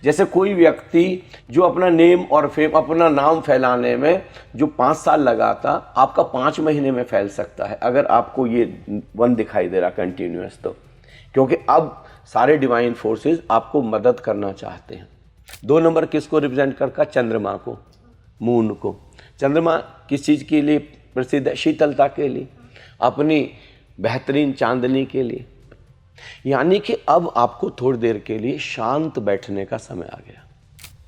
जैसे कोई व्यक्ति जो अपना नेम और फेम, अपना नाम फैलाने में जो 5 साल लगा था, आपका 5 महीने में फैल सकता है अगर आपको ये 1 दिखाई दे रहा कंटिन्यूअस। तो क्योंकि अब सारे डिवाइन फोर्सेस आपको मदद करना चाहते हैं। 2 नंबर किसको रिप्रेजेंट करता? चंद्रमा को, मून को। चंद्रमा किस चीज़ के लिए प्रसिद्ध है? शीतलता के लिए, अपनी बेहतरीन चांदनी के लिए। यानी कि अब आपको थोड़ी देर के लिए शांत बैठने का समय आ गया।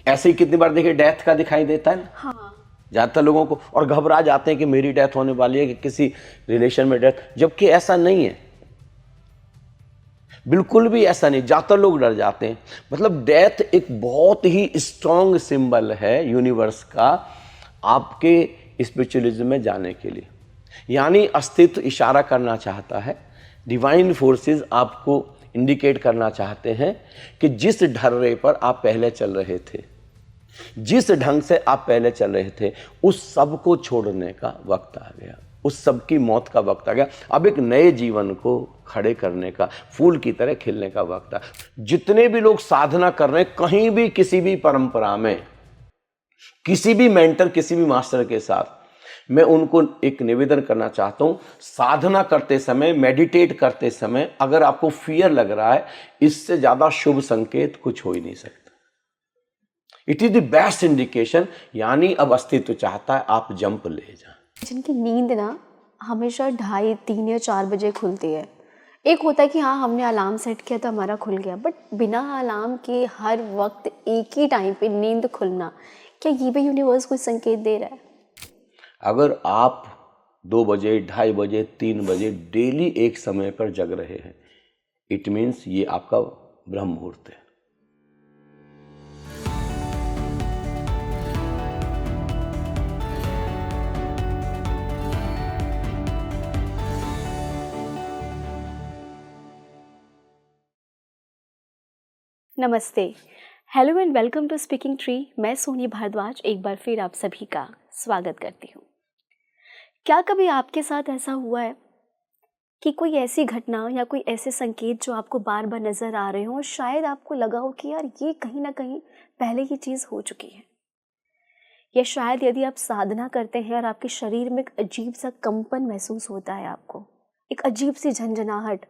ऐसे ही कितनी बार देखिए डेथ का दिखाई देता है ना। हाँ। ज़्यादातर लोगों को और घबरा जाते हैं कि मेरी डेथ होने वाली है, कि किसी रिलेशन में डेथ, जबकि ऐसा नहीं है, बिल्कुल भी ऐसा नहीं। ज़्यादातर लोग डर जाते हैं। मतलब डेथ एक बहुत ही स्ट्रॉन्ग सिंबल है यूनिवर्स का आपके स्पिरिचुअलिज्म में जाने के लिए। यानी अस्तित्व इशारा करना चाहता है, डिवाइन फोर्सेस आपको इंडिकेट करना चाहते हैं कि जिस ढर्रे पर आप पहले चल रहे थे, जिस ढंग से आप पहले चल रहे थे, उस सब को छोड़ने का वक्त आ गया, उस सब की मौत का वक्त आ गया। अब एक नए जीवन को खड़े करने का, फूल की तरह खिलने का वक्त आ। जितने भी लोग साधना कर रहे हैं, कहीं भी किसी भी परंपरा में, किसी भी मेंटर, किसी भी मास्टर के साथ, मैं उनको एक निवेदन करना चाहता हूं, साधना करते समय, मेडिटेट करते समय अगर आपको फियर लग रहा है, इससे ज्यादा शुभ संकेत कुछ हो ही नहीं सकता। It is the best indication. यानी अब अस्तित्व चाहता है आप जंप ले जाएं। जिनकी नींद ना हमेशा 2:30, 3 या 4 बजे खुलती है। एक होता है कि हाँ हमने अलार्म सेट किया तो हमारा खुल गया, बट बिना अलार्म के हर वक्त एक ही टाइम पे नींद खुलना, क्या ये भी यूनिवर्स कोई संकेत दे रहा है? अगर आप 2 बजे, 2:30 बजे, 3 बजे डेली एक समय पर जग रहे हैं, इट मीन्स ये आपका ब्रह्म मुहूर्त है। नमस्ते, hello and welcome to Speaking Tree. मैं सोनी भारद्वाज एक बार फिर आप सभी का स्वागत करती हूँ। क्या कभी आपके साथ ऐसा हुआ है कि कोई ऐसी घटना या कोई ऐसे संकेत जो आपको बार बार नज़र आ रहे हो और शायद आपको लगा हो कि यार ये कहीं ना कहीं पहले ये चीज़ हो चुकी है, या शायद यदि आप साधना करते हैं और आपके शरीर में एक अजीब सा कंपन महसूस होता है, आपको एक अजीब सी झंझनाहट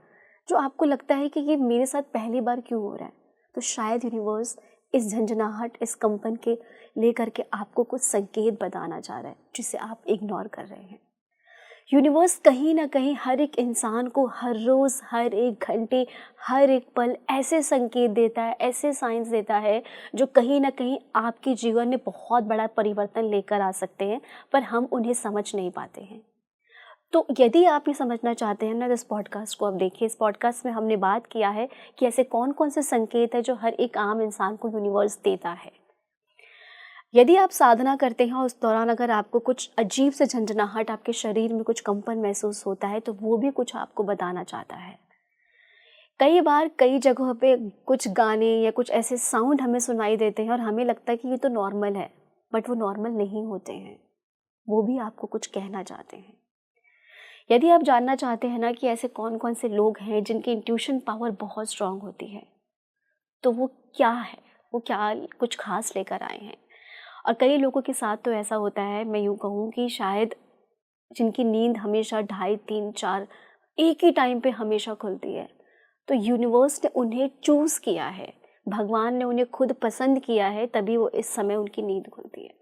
जो आपको लगता है कि ये मेरे साथ पहली बार क्यों हो रहा है, तो शायद यूनिवर्स इस झंझनाहट, इस कंपन के लेकर के आपको कुछ संकेत बताना चाह रहा है जिसे आप इग्नोर कर रहे हैं। यूनिवर्स कहीं ना कहीं हर एक इंसान को हर रोज़, हर एक घंटे, हर एक पल ऐसे संकेत देता है, ऐसे साइंस देता है जो कहीं ना कहीं आपके जीवन में बहुत बड़ा परिवर्तन लेकर आ सकते हैं, पर हम उन्हें समझ नहीं पाते हैं। तो यदि आप ये समझना चाहते हैं ना, तो इस पॉडकास्ट को आप देखिए। इस पॉडकास्ट में हमने बात किया है कि ऐसे कौन कौन से संकेत हैं जो हर एक आम इंसान को यूनिवर्स देता है। यदि आप साधना करते हैं और उस दौरान अगर आपको कुछ अजीब से झंझनाहट, आपके शरीर में कुछ कंपन महसूस होता है, तो वो भी कुछ आपको बताना चाहता है। कई बार कई जगहों पे कुछ गाने या कुछ ऐसे साउंड हमें सुनाई देते हैं और हमें लगता है कि ये तो नॉर्मल है, बट वो नॉर्मल नहीं होते हैं, वो भी आपको कुछ कहना चाहते हैं। यदि आप जानना चाहते हैं ना कि ऐसे कौन कौन से लोग हैं जिनकी इंट्यूशन पावर बहुत स्ट्रांग होती है, तो वो क्या है, वो क्या कुछ खास लेकर आए हैं। और कई लोगों के साथ तो ऐसा होता है, मैं यूँ कहूँ कि शायद जिनकी नींद हमेशा 2:30, 3, 4 एक ही टाइम पे हमेशा खुलती है, तो यूनिवर्स ने उन्हें चूज़ किया है, भगवान ने उन्हें खुद पसंद किया है, तभी वो इस समय उनकी नींद खुलती है।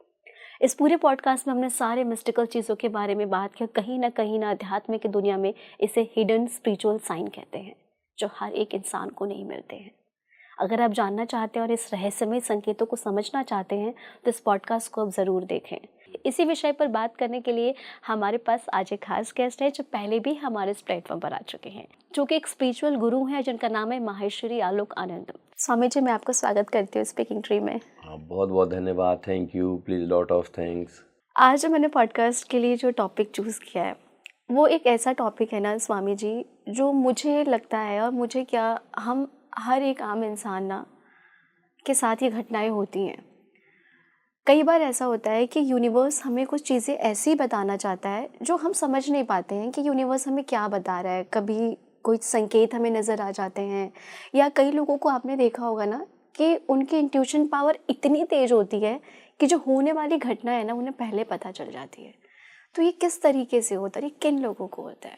इस पूरे पॉडकास्ट में हमने सारे मिस्टिकल चीज़ों के बारे में बात की। कहीं ना अध्यात्म की दुनिया में इसे हिडन स्पिरिचुअल साइन कहते हैं, जो हर एक इंसान को नहीं मिलते हैं। अगर आप जानना चाहते हैं और इस रहस्यमय संकेतों को समझना चाहते हैं, तो इस पॉडकास्ट को आप ज़रूर देखें। इसी विषय पर बात करने के लिए हमारे पास आज एक खास गेस्ट है जो पहले भी हमारे इस प्लेटफॉर्म पर आ चुके हैं, जो कि एक स्पिरिचुअल गुरु हैं जिनका नाम है माहेश्वरी आलोक आनंद। स्वामी जी, मैं आपका स्वागत करती हूँ स्पीकिंग ट्री में। बहुत बहुत धन्यवाद, thank you, please, lot of thanks. आज जो मैंने पॉडकास्ट के लिए जो टॉपिक चूज़ किया है, वो एक ऐसा टॉपिक है ना स्वामी जी, जो मुझे लगता है, और मुझे क्या, हम हर एक आम इंसान ना के साथ ये घटनाएं होती हैं। कई बार ऐसा होता है कि यूनिवर्स हमें कुछ चीज़ें ऐसी बताना चाहता है जो हम समझ नहीं पाते हैं कि यूनिवर्स हमें क्या बता रहा है। कभी कोई संकेत हमें नज़र आ जाते हैं, या कई लोगों को आपने देखा होगा ना कि उनकी इंट्यूशन पावर इतनी तेज होती है कि जो होने वाली घटना है ना उन्हें पहले पता चल जाती है। तो ये किस तरीके से होता है, ये किन लोगों को होता है?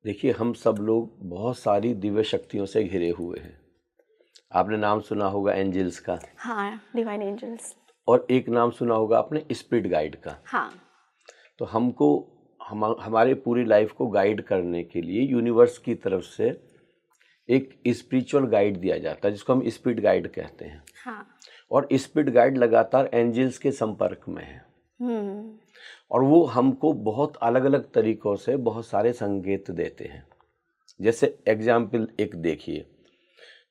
देखिए, हम सब लोग बहुत सारी दिव्य शक्तियों से घिरे हुए हैं। आपने नाम सुना होगा एंजल्स का, हाँ, डिवाइन एंजल्स। और एक नाम सुना होगा आपने स्पिरिट गाइड का। हाँ। तो हमको हमारे पूरी लाइफ को गाइड करने के लिए यूनिवर्स की तरफ से एक स्पिरिचुअल गाइड दिया जाता है, जिसको हम स्पिरिट गाइड कहते हैं। हाँ। और स्पिरिट गाइड लगातार एंजल्स के संपर्क में है, और वो हमको बहुत अलग अलग तरीकों से बहुत सारे संकेत देते हैं। जैसे एग्जाम्पल एक देखिए,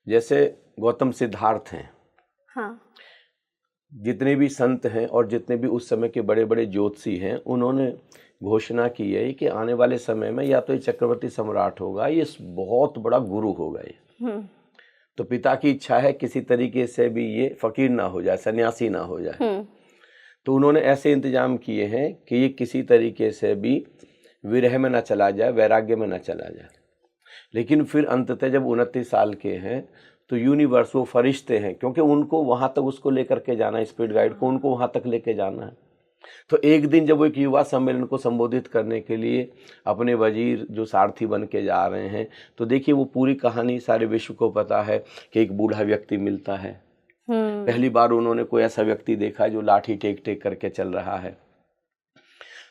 जैसे गौतम सिद्धार्थ हैं, हाँ। जितने भी संत हैं और जितने भी उस समय के बड़े बड़े ज्योतिषी हैं, उन्होंने घोषणा की है कि आने वाले समय में या तो ये चक्रवर्ती सम्राट होगा, ये बहुत बड़ा गुरु होगा ये। तो पिता की इच्छा है किसी तरीके से भी ये फकीर ना हो जाए, सन्यासी ना हो जाए। तो उन्होंने ऐसे इंतजाम किए हैं कि ये किसी तरीके से भी विरह में ना चला जाए, वैराग्य में ना चला जाए। लेकिन फिर अंततः जब 29 साल के हैं तो यूनिवर्स, वो फरिश्ते हैं, क्योंकि उनको वहाँ तक उसको लेकर के जाना है, स्पिरिट गाइड को उनको वहाँ तक लेके जाना है। तो एक दिन जब वो एक युवा सम्मेलन को संबोधित करने के लिए अपने वजीर जो सारथी बन के जा रहे हैं, तो देखिए वो पूरी कहानी सारे विश्व को पता है कि एक बूढ़ा व्यक्ति मिलता है। पहली बार उन्होंने कोई ऐसा व्यक्ति देखा जो लाठी टेक टेक करके चल रहा है।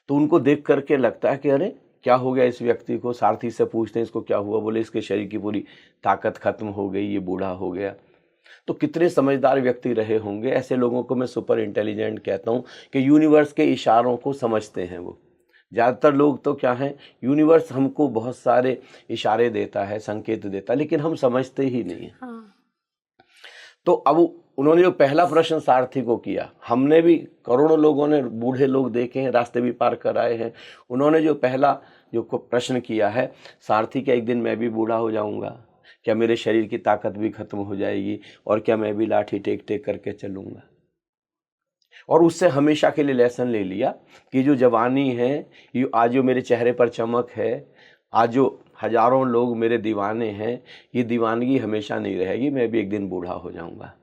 तो उनको देख करके लगता है कि अरे क्या हो गया इस व्यक्ति को। सारथी से पूछते हैं इसको क्या हुआ, बोले इसके शरीर की पूरी ताकत खत्म हो गई, ये बूढ़ा हो गया। तो कितने समझदार व्यक्ति रहे होंगे। ऐसे लोगों को मैं सुपर इंटेलिजेंट कहता हूँ कि यूनिवर्स के इशारों को समझते हैं वो। ज़्यादातर लोग तो क्या हैं, यूनिवर्स हमको बहुत सारे इशारे देता है, संकेत देता है, लेकिन हम समझते ही नहीं हैं। हाँ। तो अब उन्होंने जो पहला प्रश्न सारथी को किया, हमने भी करोड़ों लोगों ने, बूढ़े लोग देखे हैं, रास्ते भी पार कर आए हैं, उन्होंने जो पहला जो प्रश्न किया है, सारथी क्या एक दिन मैं भी बूढ़ा हो जाऊंगा, क्या मेरे शरीर की ताकत भी खत्म हो जाएगी, और क्या मैं भी लाठी टेक टेक करके चलूंगा। और उससे हमेशा के लिए लेसन ले लिया कि जो जवानी है, ये आज जो मेरे चेहरे पर चमक है, आज जो हजारों लोग मेरे दीवाने हैं, ये दीवानगी हमेशा नहीं रहेगी, मैं भी एक दिन बूढ़ा हो जाऊंगा।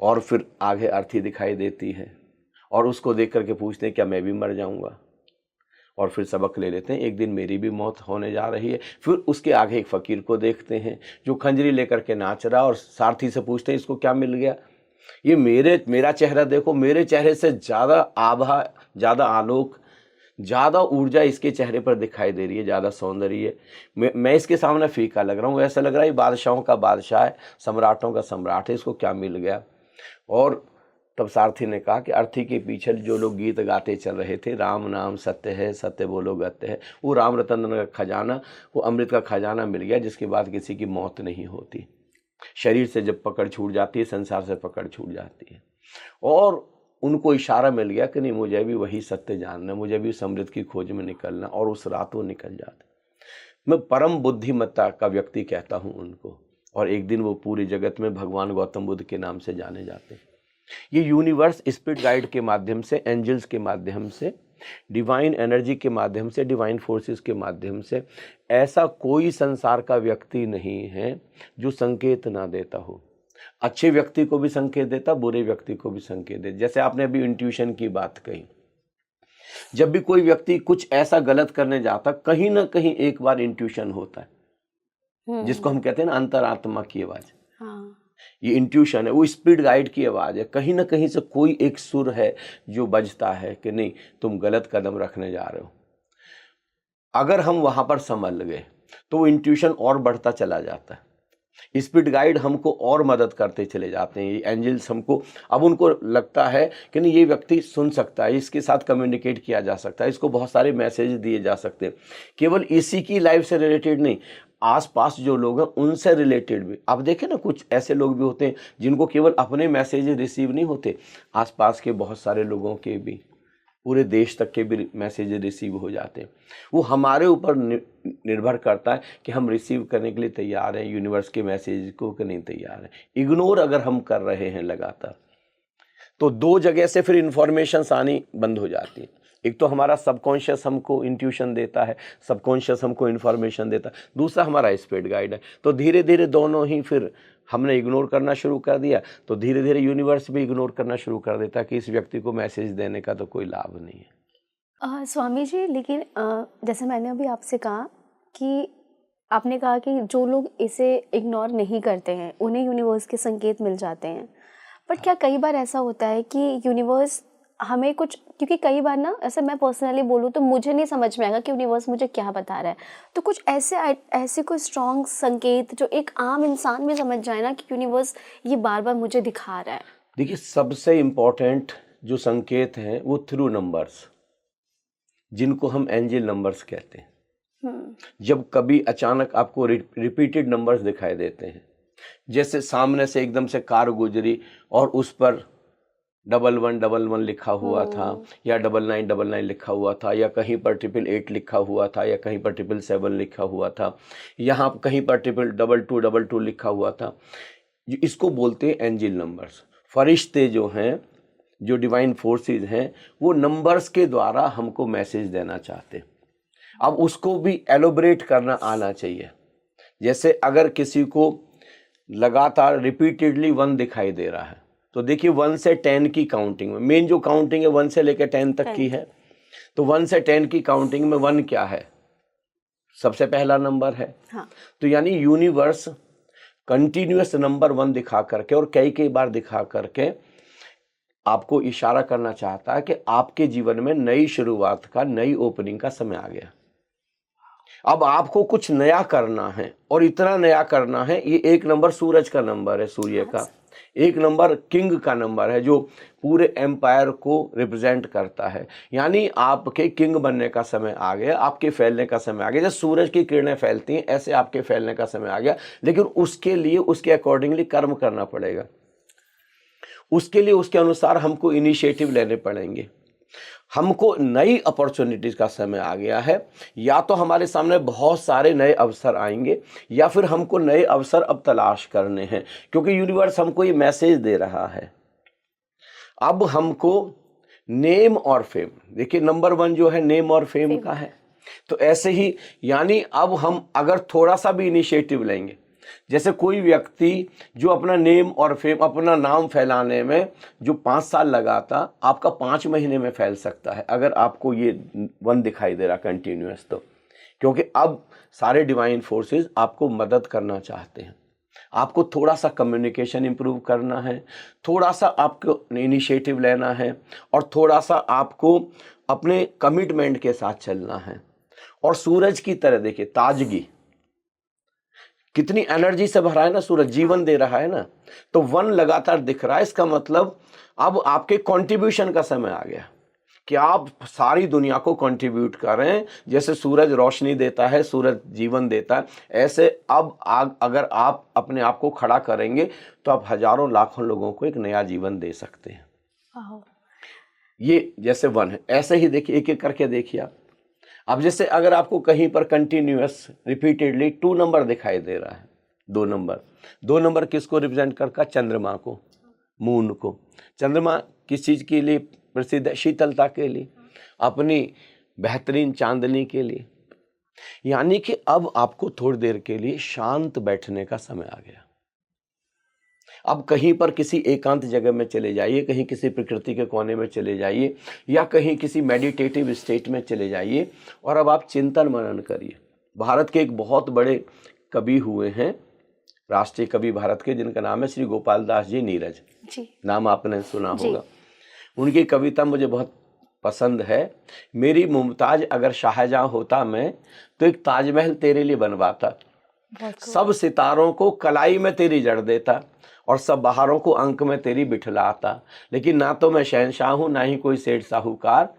और फिर आगे अर्थी दिखाई देती है, और उसको देख करके पूछते हैं क्या मैं भी मर जाऊंगा, और फिर सबक ले लेते हैं एक दिन मेरी भी मौत होने जा रही है। फिर उसके आगे एक फकीर को देखते हैं जो खंजरी लेकर के नाच रहा, और सारथी से पूछते हैं इसको क्या मिल गया। ये मेरा चेहरा देखो, मेरे चेहरे से ज़्यादा आभा, ज़्यादा आलोक, ज़्यादा ऊर्जा इसके चेहरे पर दिखाई दे रही है, ज़्यादा सौंदर्य। मैं इसके सामने फीका लग रहा हूँ, ऐसा लग रहा है ये बादशाहों का बादशाह है, सम्राटों का सम्राट है, इसको क्या मिल गया। और तब सारथी ने कहा कि अर्थी के पीछे जो लोग गीत गाते चल रहे थे, राम नाम सत्य है, सत्य बोलो गत्य है, वो राम रतन का खजाना, वो अमृत का खजाना मिल गया, जिसके बाद किसी की मौत नहीं होती। शरीर से जब पकड़ छूट जाती है, संसार से पकड़ छूट जाती है। और उनको इशारा मिल गया कि नहीं, मुझे भी वही सत्य जानना, मुझे भी समृद्ध की खोज में निकलना, और उस रात वो निकल जाते। मैं परम बुद्धिमत्ता का व्यक्ति कहता हूँ उनको, और एक दिन वो पूरे जगत में भगवान गौतम बुद्ध के नाम से जाने जाते। ये यूनिवर्स स्पिरिट गाइड के माध्यम से, एंजल्स के माध्यम से, डिवाइन एनर्जी के माध्यम से, डिवाइन फोर्सेस के माध्यम से, ऐसा कोई संसार का व्यक्ति नहीं है जो संकेत ना देता हो। अच्छे व्यक्ति को भी संकेत देता, बुरे व्यक्ति को भी संकेत देता। जैसे आपने अभी इंट्यूशन की बात कही, जब भी कोई व्यक्ति कुछ ऐसा गलत करने जाता, कहीं ना कहीं एक बार इंट्यूशन होता है, जिसको हम कहते हैं ना अंतरात्मा की आवाज। हाँ। ये इंट्यूशन है, वो स्पिरिट गाइड की आवाज़ है। कहीं ना कहीं से कोई एक सुर है जो बजता है कि नहीं, तुम गलत कदम रखने जा रहे हो। अगर हम वहाँ पर संभल गए तो वो इंट्यूशन और बढ़ता चला जाता है। स्पिरिट गाइड हमको और मदद करते चले जाते हैं। ये एंजल्स हमको, अब उनको लगता है कि नहीं ये व्यक्ति सुन सकता है, इसके साथ कम्युनिकेट किया जा सकता है, इसको बहुत सारे मैसेज दिए जा सकते हैं। केवल इसी की लाइफ से रिलेटेड नहीं, आसपास जो लोग हैं उनसे रिलेटेड भी। आप देखें ना, कुछ ऐसे लोग भी होते हैं जिनको केवल अपने मैसेज रिसीव नहीं होते, आसपास के बहुत सारे लोगों के भी, पूरे देश तक के भी मैसेज रिसीव हो जाते हैं। वो हमारे ऊपर निर्भर करता है कि हम रिसीव करने के लिए तैयार हैं यूनिवर्स के मैसेज को कि नहीं तैयार हैं। इग्नोर अगर हम कर रहे हैं लगातार, तो दो जगह से फिर इंफॉर्मेशन आनी बंद हो जाती है। एक तो हमारा सबकॉन्शियस हमको इंट्यूशन देता है, सबकॉन्शियस हमको इन्फॉर्मेशन देता है, दूसरा हमारा स्पिरिट गाइड है। तो धीरे धीरे दोनों ही फिर हमने इग्नोर करना शुरू कर दिया तो धीरे धीरे यूनिवर्स भी इग्नोर करना शुरू कर देता कि इस व्यक्ति को मैसेज देने का तो कोई लाभ नहीं है। स्वामी जी, लेकिन जैसे मैंने अभी आपसे कहा कि आपने कहा कि जो लोग इसे इग्नोर नहीं करते हैं उन्हें यूनिवर्स के संकेत मिल जाते हैं, बट क्या कई बार ऐसा होता है कि यूनिवर्स हमें कुछ, क्योंकि कई बार ना ऐसे मैं पर्सनली बोलूँ तो मुझे नहीं समझ में आएगा कि यूनिवर्स मुझे क्या बता रहा है, तो कुछ ऐसे कोई स्ट्रॉन्ग संकेत जो एक आम इंसान भी समझ जाए ना कि यूनिवर्स ये बार बार मुझे दिखा रहा है। देखिए, सबसे इम्पोर्टेंट जो संकेत हैं वो थ्रू नंबर्स, जिनको हम एंजल नंबर्स कहते हैं। जब कभी अचानक आपको रिपीटेड नंबर्स दिखाई देते हैं, जैसे सामने से एकदम से कार गुजरी और उस पर 1111 लिखा हुआ था, या 9999 लिखा हुआ था, या कहीं पर 888 लिखा हुआ था, या कहीं पर 777 लिखा हुआ था, यहाँ कहीं पर 2222 लिखा हुआ था, इसको बोलते हैं एंजल नंबर्स। फरिश्ते जो हैं, जो डिवाइन फोर्सेस हैं, वो नंबर्स के द्वारा हमको मैसेज देना चाहते हैं। अब उसको भी एलोबरेट करना आना चाहिए। जैसे अगर किसी को लगातार रिपीटेडली 1 दिखाई दे रहा है तो देखिए 1 से 10 की काउंटिंग में, मेन जो काउंटिंग है 1 से लेकर 10 तक की है, तो 1 से 10 की काउंटिंग में 1 क्या है? सबसे पहला नंबर है। हाँ। तो यानी यूनिवर्स कंटिन्यूअस नंबर 1 दिखा करके और कई बार दिखा करके आपको इशारा करना चाहता है कि आपके जीवन में नई शुरुआत का, नई ओपनिंग का समय आ गया। अब आपको कुछ नया करना है, और इतना नया करना है। ये 1 नंबर सूरज का नंबर है, सूर्य का। 1 नंबर किंग का नंबर है, जो पूरे एम्पायर को रिप्रेजेंट करता है। यानी आपके किंग बनने का समय आ गया, आपके फैलने का समय आ गया। जैसे सूरज की किरणें फैलती हैं, ऐसे आपके फैलने का समय आ गया। लेकिन उसके लिए उसके अकॉर्डिंगली कर्म करना पड़ेगा, उसके लिए उसके अनुसार हमको इनिशिएटिव लेने पड़ेंगे। हमको नई अपॉर्चुनिटीज का समय आ गया है। या तो हमारे सामने बहुत सारे नए अवसर आएंगे, या फिर हमको नए अवसर अब तलाश करने हैं, क्योंकि यूनिवर्स हमको ये मैसेज दे रहा है। अब हमको नेम और फेम, देखिए नंबर 1 जो है नेम और फेम का है। तो ऐसे ही यानी अब हम अगर थोड़ा सा भी इनिशिएटिव लेंगे, जैसे कोई व्यक्ति जो अपना नेम और फेम, अपना नाम फैलाने में जो 5 साल लगा था, आपका 5 महीने में फैल सकता है अगर आपको ये 1 दिखाई दे रहा कंटिन्यूअस। तो क्योंकि अब सारे डिवाइन फोर्सेस आपको मदद करना चाहते हैं। आपको थोड़ा सा कम्युनिकेशन इंप्रूव करना है, थोड़ा सा आपको इनिशिएटिव लेना है, और थोड़ा सा आपको अपने कमिटमेंट के साथ चलना है। और सूरज की तरह देखिए, ताजगी, कितनी एनर्जी से भरा है ना सूरज, जीवन दे रहा है ना। तो 1 लगातार दिख रहा है, इसका मतलब अब आपके कंट्रीब्यूशन का समय आ गया कि आप सारी दुनिया को कंट्रीब्यूट कर रहे हैं। जैसे सूरज रोशनी देता है, सूरज जीवन देता है, ऐसे अब अगर आप अपने आप को खड़ा करेंगे तो आप हजारों लाखों लोगों को एक नया जीवन दे सकते हैं। ये जैसे 1 है, ऐसे ही देखिए एक एक करके देखिए आप। अब जैसे अगर आपको कहीं पर कंटिन्यूअस रिपीटेडली 2 नंबर दिखाई दे रहा है, 2 नंबर किसको रिप्रेजेंट करता? चंद्रमा को, मून को। चंद्रमा किस चीज़ के लिए प्रसिद्ध है? शीतलता के लिए, अपनी बेहतरीन चांदनी के लिए। यानी कि अब आपको थोड़ी देर के लिए शांत बैठने का समय आ गया। अब कहीं पर किसी एकांत जगह में चले जाइए, कहीं किसी प्रकृति के कोने में चले जाइए, या कहीं किसी मेडिटेटिव स्टेट में चले जाइए, और अब आप चिंतन मनन करिए। भारत के एक बहुत बड़े कवि हुए हैं, राष्ट्रीय कवि भारत के, जिनका नाम है श्री गोपाल दास जी नीरज जी। नाम आपने सुना होगा। उनकी कविता मुझे बहुत पसंद है। मेरी मुमताज अगर शाहजहां होता मैं, तो एक ताजमहल तेरे लिए बनवाता, सब सितारों को कलाई में तेरी जड़ देता, और सब बहारों को अंक में तेरी बिठलाता। लेकिन ना तो मैं शहनशाह हूँ, ना ही कोई सेठ साहूकार,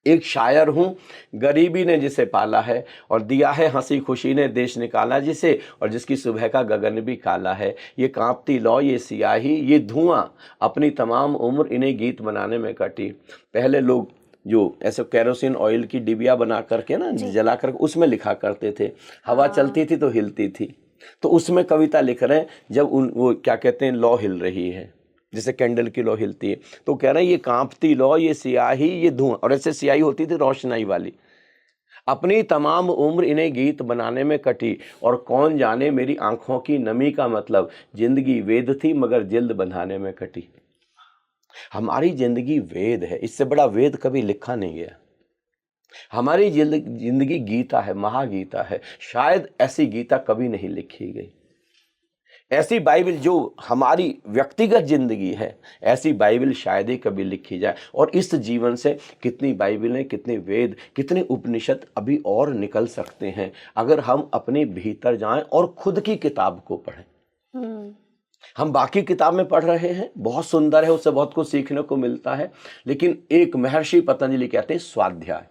एक शायर हूँ, गरीबी ने जिसे पाला है, और दिया है हंसी खुशी ने देश निकाला जिसे, और जिसकी सुबह का गगन भी काला है। ये कांपती लौ, ये सियाही, ये धुआं, अपनी तमाम उम्र इन्हें गीत बनाने में कटी। पहले लोग जो ऐसे केरोसिन ऑयल की डिबिया बना करके ना, जला करके उसमें लिखा करते थे। हवा चलती थी तो हिलती थी, तो उसमें कविता लिख रहे हैं जब वो क्या कहते हैं, लौ हिल रही है, जैसे कैंडल की लौ हिलती है, तो कह रहे हैं ये कांपती लौ, ये सियाही, ये धुआं। और ऐसे सियाही होती थी रोशनाई वाली। अपनी तमाम उम्र इन्हें गीत बनाने में कटी, और कौन जाने मेरी आंखों की नमी का मतलब, जिंदगी वेद थी मगर जिल्द बंधाने में कटी। हमारी जिंदगी वेद है, इससे बड़ा वेद कभी लिखा नहीं गया। हमारी जिंदगी गीता है, महागीता है, शायद ऐसी गीता कभी नहीं लिखी गई। ऐसी बाइबल जो हमारी व्यक्तिगत जिंदगी है, ऐसी बाइबल शायद ही कभी लिखी जाए। और इस जीवन से कितनी बाइबलें, कितने वेद, कितने उपनिषद अभी और निकल सकते हैं अगर हम अपने भीतर जाएं और खुद की किताब को पढ़ें। हम बाकी किताब में पढ़ रहे हैं, बहुत सुंदर है, उससे बहुत कुछ सीखने को मिलता है, लेकिन एक महर्षि पतंजलि कहते हैं स्वाध्याय,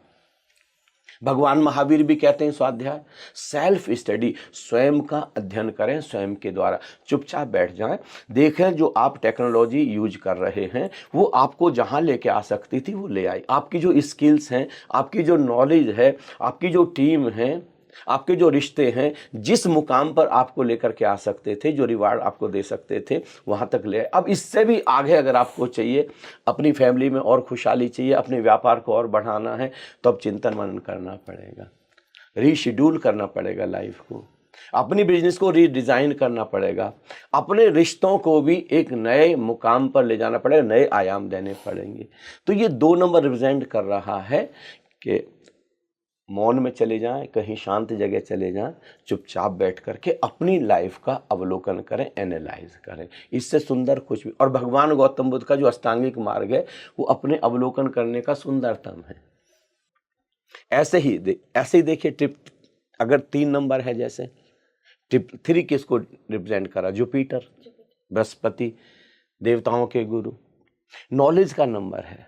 भगवान महावीर भी कहते हैं स्वाध्याय, सेल्फ स्टडी, स्वयं का अध्ययन करें, स्वयं के द्वारा चुपचाप बैठ जाएं, देखें जो आप टेक्नोलॉजी यूज कर रहे हैं वो आपको जहां लेके आ सकती थी वो ले आई। आपकी जो स्किल्स हैं, आपकी जो नॉलेज है, आपकी जो टीम है, आपके जो रिश्ते हैं, जिस मुकाम पर आपको लेकर के आ सकते थे, जो रिवार्ड आपको दे सकते थे, वहां तक ले। अब इससे भी आगे अगर आपको चाहिए, अपनी फैमिली में और खुशहाली चाहिए, अपने व्यापार को और बढ़ाना है, तो अब चिंतन मनन करना पड़ेगा, रीशेड्यूल करना पड़ेगा लाइफ को, अपनी बिजनेस को रीडिज़ाइन करना पड़ेगा, अपने रिश्तों को भी एक नए मुकाम पर ले जाना पड़ेगा, नए आयाम देने पड़ेंगे। तो ये 2 नंबर रिप्रेजेंट कर रहा है कि मौन में चले जाएं, कहीं शांत जगह चले जाएं, चुपचाप बैठ करके अपनी लाइफ का अवलोकन करें, एनालाइज करें। इससे सुंदर कुछ भी। और भगवान गौतम बुद्ध का जो अष्टांगिक मार्ग है वो अपने अवलोकन करने का सुंदरतम है। ऐसे ही देखिए, ट्रिप अगर 3 नंबर है, जैसे ट्रिप 3 किसको रिप्रेजेंट करा? जुपिटर, बृहस्पति, देवताओं के गुरु, नॉलेज का नंबर है,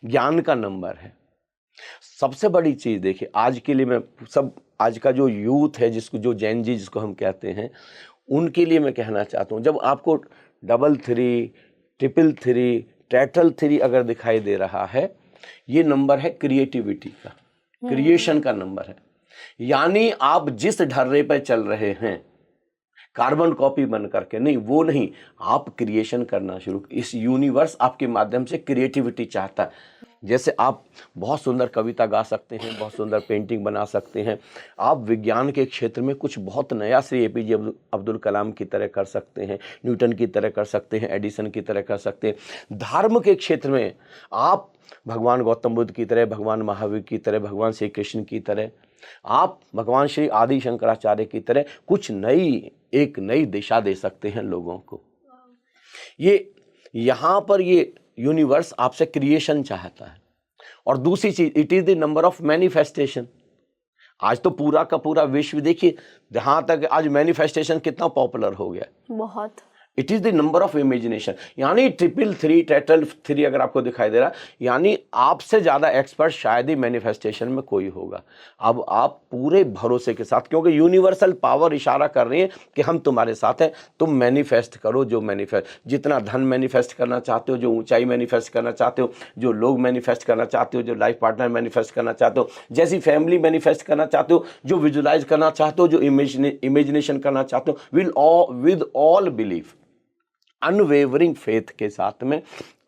ज्ञान का नंबर है। सबसे बड़ी चीज देखिए, आज के लिए मैं आज का जो यूथ है, जिसको जो जेन जी जिसको हम कहते हैं, उनके लिए मैं कहना चाहता हूँ, जब आपको 333, 333, टैटल 3 अगर दिखाई दे रहा है, ये नंबर है क्रिएटिविटी का, क्रिएशन का नंबर है। यानी आप जिस ढर्रे पर चल रहे हैं, कार्बन कॉपी बन करके नहीं, वो नहीं, आप क्रिएशन करना शुरू। इस यूनिवर्स आपके माध्यम से क्रिएटिविटी चाहता है। जैसे आप बहुत सुंदर कविता गा सकते हैं, बहुत सुंदर पेंटिंग बना सकते हैं, आप विज्ञान के क्षेत्र में कुछ बहुत नया श्री एपीजे अब्दुल कलाम की तरह कर सकते हैं, न्यूटन की तरह कर सकते हैं, एडिसन की तरह कर सकते हैं। धर्म के क्षेत्र में आप भगवान गौतम बुद्ध की तरह, भगवान महावीर की तरह, भगवान श्री कृष्ण की तरह, आप भगवान श्री आदि शंकराचार्य की तरह कुछ एक नई दिशा दे सकते हैं लोगों को। ये यहाँ पर ये यूनिवर्स आपसे क्रिएशन चाहता है। और दूसरी चीज, it is the number of manifestation. आज तो पूरा का पूरा विश्व देखिए, जहां तक आज मैनिफेस्टेशन कितना पॉपुलर हो गया, बहुत। It is the number of imagination. यानी 333, टैटल 3 अगर आपको दिखाई दे रहा, यानी आपसे ज्यादा एक्सपर्ट शायद ही मैनिफेस्टेशन में कोई होगा। अब आप पूरे भरोसे के साथ, क्योंकि यूनिवर्सल पावर इशारा कर रही है कि हम तुम्हारे साथ हैं, तुम मैनिफेस्ट करो। जो जितना धन मैनिफेस्ट करना चाहते हो, जो ऊंचाई मैनिफेस्ट करना चाहते हो, जो लोग मैनिफेस्ट करना चाहते हो, जो लाइफ पार्टनर मैनिफेस्ट करना चाहते हो, जैसी फैमिली मैनिफेस्ट करना चाहते हो, जो विजुलाइज करना चाहते हो, जो इमेजिनेशन करना चाहते हो, with all belief, unwavering faith के साथ में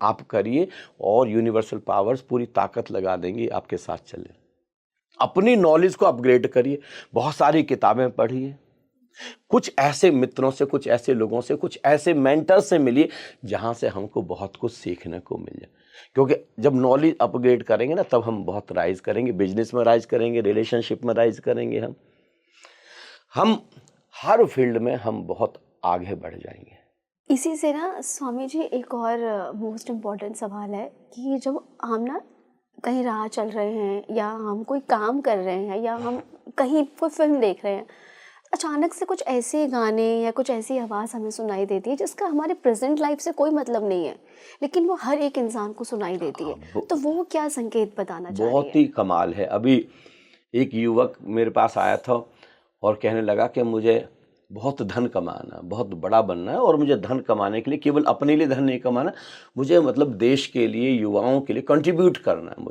आप करिए, और यूनिवर्सल पावर्स पूरी ताकत लगा देंगी, आपके साथ चले। अपनी नॉलेज को अपग्रेड करिए, बहुत सारी किताबें पढ़िए, कुछ ऐसे मित्रों से, कुछ ऐसे लोगों से, कुछ ऐसे मेंटर से मिलिए जहां से हमको बहुत कुछ सीखने को मिल जाए। क्योंकि जब नॉलेज अपग्रेड करेंगे ना, तब हम बहुत राइज करेंगे, बिजनेस में राइज करेंगे, रिलेशनशिप में राइज करेंगे, हम हर फील्ड में हम बहुत आगे बढ़ जाएंगे। इसी से ना स्वामी जी, एक और मोस्ट इम्पॉर्टेंट सवाल है कि जब हम ना कहीं राह चल रहे हैं, या हम कोई काम कर रहे हैं, या हम कहीं कोई फिल्म देख रहे हैं, अचानक से कुछ ऐसे गाने या कुछ ऐसी आवाज़ हमें सुनाई देती है जिसका हमारे प्रेजेंट लाइफ से कोई मतलब नहीं है, लेकिन वो हर एक इंसान को सुनाई देती है। तो वो क्या संकेत बताना चाह रही है? बहुत ही कमाल है। अभी एक युवक मेरे पास आया था और कहने लगा कि मुझे बहुत धन कमाना, बहुत बड़ा बनना है, और मुझे धन कमाने के लिए केवल अपने लिए धन नहीं कमाना, मुझे मतलब देश के लिए, युवाओं के लिए कंट्रीब्यूट करना है।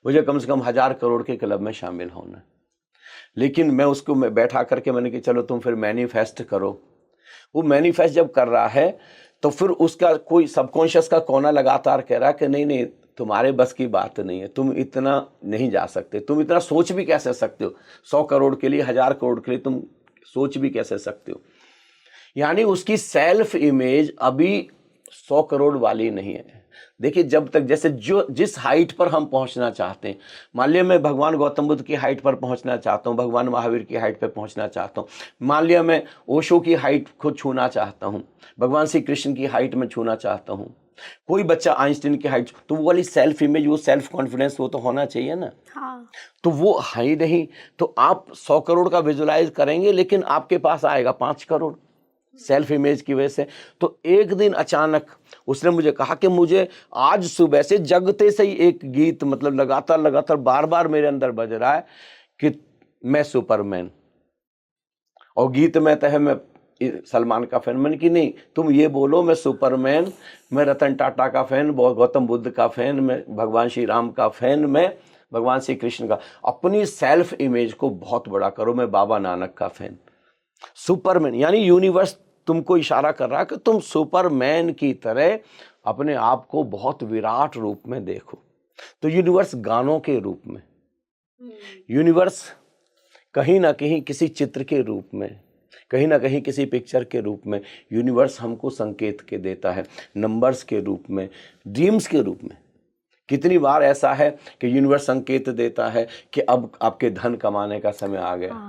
मुझे कम से कम 1000 करोड़ के क्लब में शामिल होना है। लेकिन मैं बैठा करके मैंने कि चलो तुम फिर मैनिफेस्ट करो। वो मैनिफेस्ट जब कर रहा है तो फिर उसका कोई सबकॉन्शियस का कोना लगातार कह रहा है कि नहीं, तुम्हारे बस की बात नहीं है, तुम इतना नहीं जा सकते, तुम इतना सोच भी कैसे सकते हो? 100 करोड़ के लिए, 1000 करोड़ के लिए तुम सोच भी कैसे सकते हो? यानी उसकी सेल्फ इमेज अभी 100 करोड़ वाली नहीं है। देखिए, जब तक जैसे जो जिस हाइट पर हम पहुंचना चाहते हैं, मान लिया मैं भगवान गौतम बुद्ध की हाइट पर पहुंचना चाहता हूं, भगवान महावीर की हाइट पर पहुंचना चाहता हूं, मान लिया मैं ओशो की हाइट को छूना चाहता हूं, भगवान श्री कृष्ण की हाइट में छूना चाहता हूं, कोई बच्चा आइंस्टीन की हाइट, तो वो वाली सेल्फ इमेज, वो सेल्फ कॉन्फिडेंस, वो तो होना चाहिए ना। हाँ। तो वो है ही नहीं, तो आप 100 करोड़ का विजुलाइज करेंगे, लेकिन आपके पास आएगा 5 करोड़ सेल्फ इमेज की वजह से। तो एक दिन अचानक उसने मुझे कहा कि मुझे आज सुबह से जगते से ही एक गीत, मतलब लगातार लगातार बार बार मेरे अंदर बज रहा है कि मैं सुपरमैन, और गीत में तो है मैं सलमान का फैन। मैंने कि नहीं, तुम ये बोलो मैं सुपरमैन, मैं रतन टाटा का फैन, गौतम बुद्ध का फैन, मैं भगवान श्री राम का फैन, मैं भगवान श्री कृष्ण का। अपनी सेल्फ इमेज को बहुत बड़ा करो, मैं बाबा नानक का फैन। सुपरमैन यानी यूनिवर्स तुमको इशारा कर रहा है कि तुम सुपरमैन की तरह अपने आप को बहुत विराट रूप में देखो। तो यूनिवर्स गानों के रूप में, यूनिवर्स कहीं ना कहीं किसी चित्र के रूप में, कहीं ना कहीं किसी पिक्चर के रूप में, यूनिवर्स हमको संकेत के देता है, नंबर्स के रूप में, ड्रीम्स के रूप में। कितनी बार ऐसा है कि यूनिवर्स संकेत देता है कि अब आपके धन कमाने का समय आ गया,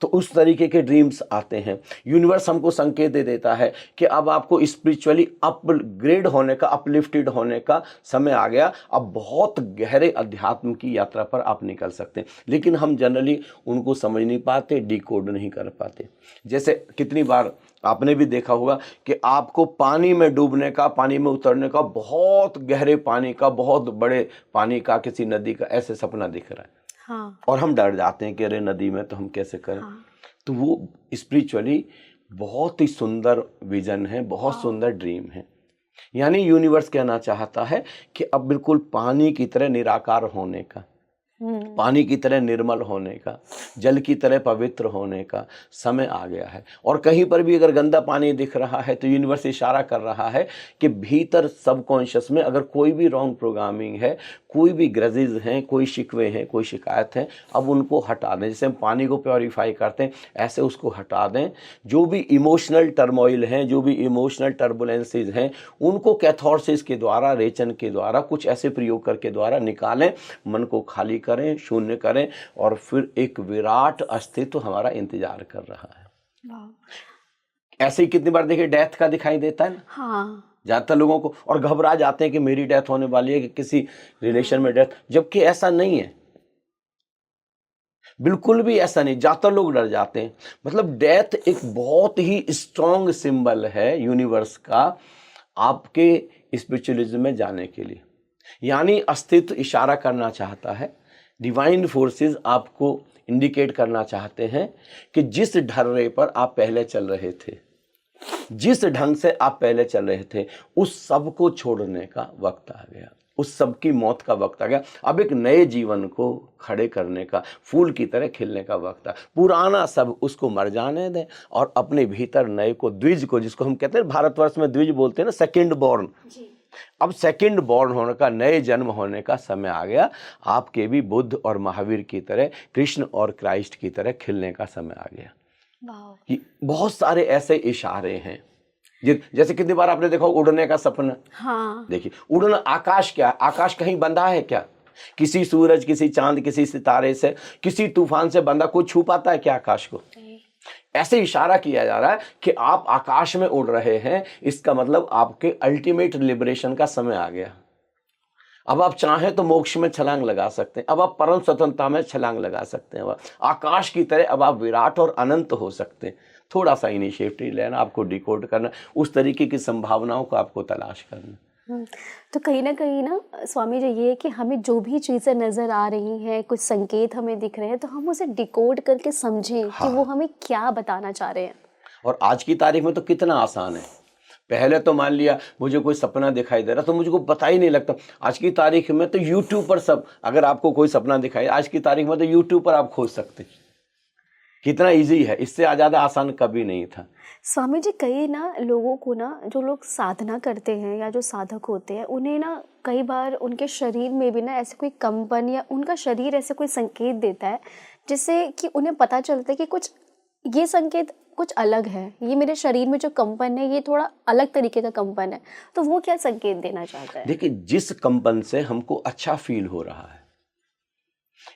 तो उस तरीके के ड्रीम्स आते हैं। यूनिवर्स हमको संकेत दे देता है कि अब आपको स्पिरिचुअली अपग्रेड होने का, अपलिफ्टेड होने का समय आ गया, अब बहुत गहरे अध्यात्म की यात्रा पर आप निकल सकते हैं। लेकिन हम जनरली उनको समझ नहीं पाते, डिकोड नहीं कर पाते। जैसे कितनी बार आपने भी देखा होगा कि आपको पानी में डूबने का, पानी में उतरने का, बहुत गहरे पानी का, बहुत बड़े पानी का, किसी नदी का ऐसे सपना दिख रहा है। हाँ। और हम डर जाते हैं कि अरे नदी में तो हम कैसे करें। हाँ। तो वो स्पिरिचुअली बहुत ही सुंदर विजन है, बहुत सुंदर ड्रीम है। यानी यूनिवर्स कहना चाहता है कि अब बिल्कुल पानी की तरह निराकार होने का, पानी की तरह निर्मल होने का, जल की तरह पवित्र होने का समय आ गया है। और कहीं पर भी अगर गंदा पानी दिख रहा है तो यूनिवर्स इशारा कर रहा है कि भीतर सबकॉन्शियस में अगर कोई भी रॉन्ग प्रोग्रामिंग है, कोई भी ग्रजेज हैं, कोई शिकवे हैं, कोई शिकायत है, अब उनको हटा दें। जैसे हम पानी को प्योरीफाई करते हैं, ऐसे उसको हटा दें। जो भी इमोशनल टर्मोइल हैं, जो भी इमोशनल टर्बुलेंसेज हैं, उनको कैथार्सिस के द्वारा, रेचन के द्वारा, कुछ ऐसे प्रयोग करके द्वारा निकालें, मन को खाली करें, शून्य करें, और फिर एक विराट अस्तित्व हमारा इंतजार कर रहा है। ऐसे ही कितनी बार देखिए डेथ का दिखाई देता है ना। हाँ। ज्यादातर लोगों को, और घबरा जाते हैं कि मेरी डेथ होने वाली है, कि किसी रिलेशन में डेथ, जबकि ऐसा नहीं है, बिल्कुल भी ऐसा नहीं। ज्यादातर लोग डर जाते हैं। मतलब डेथ एक बहुत ही स्ट्रॉन्ग सिंबल है यूनिवर्स का आपके स्पिरिचुअलिज्म में जाने के लिए। यानी अस्तित्व इशारा करना चाहता है, डिवाइन फोर्सेस आपको इंडिकेट करना चाहते हैं कि जिस ढर्रे पर आप पहले चल रहे थे, जिस ढंग से आप पहले चल रहे थे, उस सब को छोड़ने का वक्त आ गया, उस सब की मौत का वक्त आ गया। अब एक नए जीवन को खड़े करने का, फूल की तरह खिलने का वक्त आ। पुराना सब उसको मर जाने दें और अपने भीतर नए को, द्विज को, जिसको हम कहते हैं भारतवर्ष में द्विज बोलते हैं ना, सेकंड बॉर्न, अब सेकंड बॉर्न होने का, नए जन्म होने का समय आ गया। आपके भी बुद्ध और महावीर की तरह, कृष्ण और क्राइस्ट की तरह खिलने का समय आ गया। कि बहुत सारे ऐसे इशारे हैं। जैसे कितनी बार आपने देखा उड़ने का सपना। हाँ। देखिए, उड़ना, आकाश क्या, आकाश कहीं बंधा है क्या? किसी सूरज, किसी चांद, किसी सितारे से, किसी तूफान से बंधा कोई छू पाता है क्या आकाश को? ऐसे इशारा किया जा रहा है कि आप आकाश में उड़ रहे हैं। इसका मतलब आपके अल्टीमेट लिबरेशन का समय आ गया। अब आप चाहें तो मोक्ष में छलांग लगा सकते हैं, अब आप परम स्वतंत्रता में छलांग लगा सकते हैं। आकाश की तरह अब आप विराट और अनंत हो सकते हैं। थोड़ा सा इनिशिएटिव लेना, आपको डिकोड करना, उस तरीके की संभावनाओं को आपको तलाश करना। तो कहीं ना स्वामी जी, ये है कि हमें जो भी चीज़ें नज़र आ रही हैं, कुछ संकेत हमें दिख रहे हैं, तो हम उसे डिकोड करके समझें कि वो हमें क्या बताना चाह रहे हैं। और आज की तारीख में तो कितना आसान है। पहले तो मान लिया मुझे कोई सपना दिखाई दे रहा तो मुझको पता ही नहीं लगता। आज की तारीख में तो यूट्यूब पर सब, अगर आपको कोई सपना दिखाई, आज की तारीख में तो यूट्यूब पर आप खोज सकते हैं। कितना इजी है, इससे ज़्यादा आसान कभी नहीं था। स्वामी जी, कई ना लोगों को ना, जो लोग साधना करते हैं या जो साधक होते हैं, उन्हें ना कई बार उनके शरीर में भी ना ऐसे कोई कंपन या उनका शरीर ऐसे कोई संकेत देता है जिससे कि उन्हें पता चलता है कि कुछ, ये संकेत कुछ अलग है, ये मेरे शरीर में जो कंपन है ये थोड़ा अलग तरीके का कंपन है। तो वो क्या संकेत देना चाहता है? देखिए, जिस कंपन से हमको अच्छा फील हो रहा है,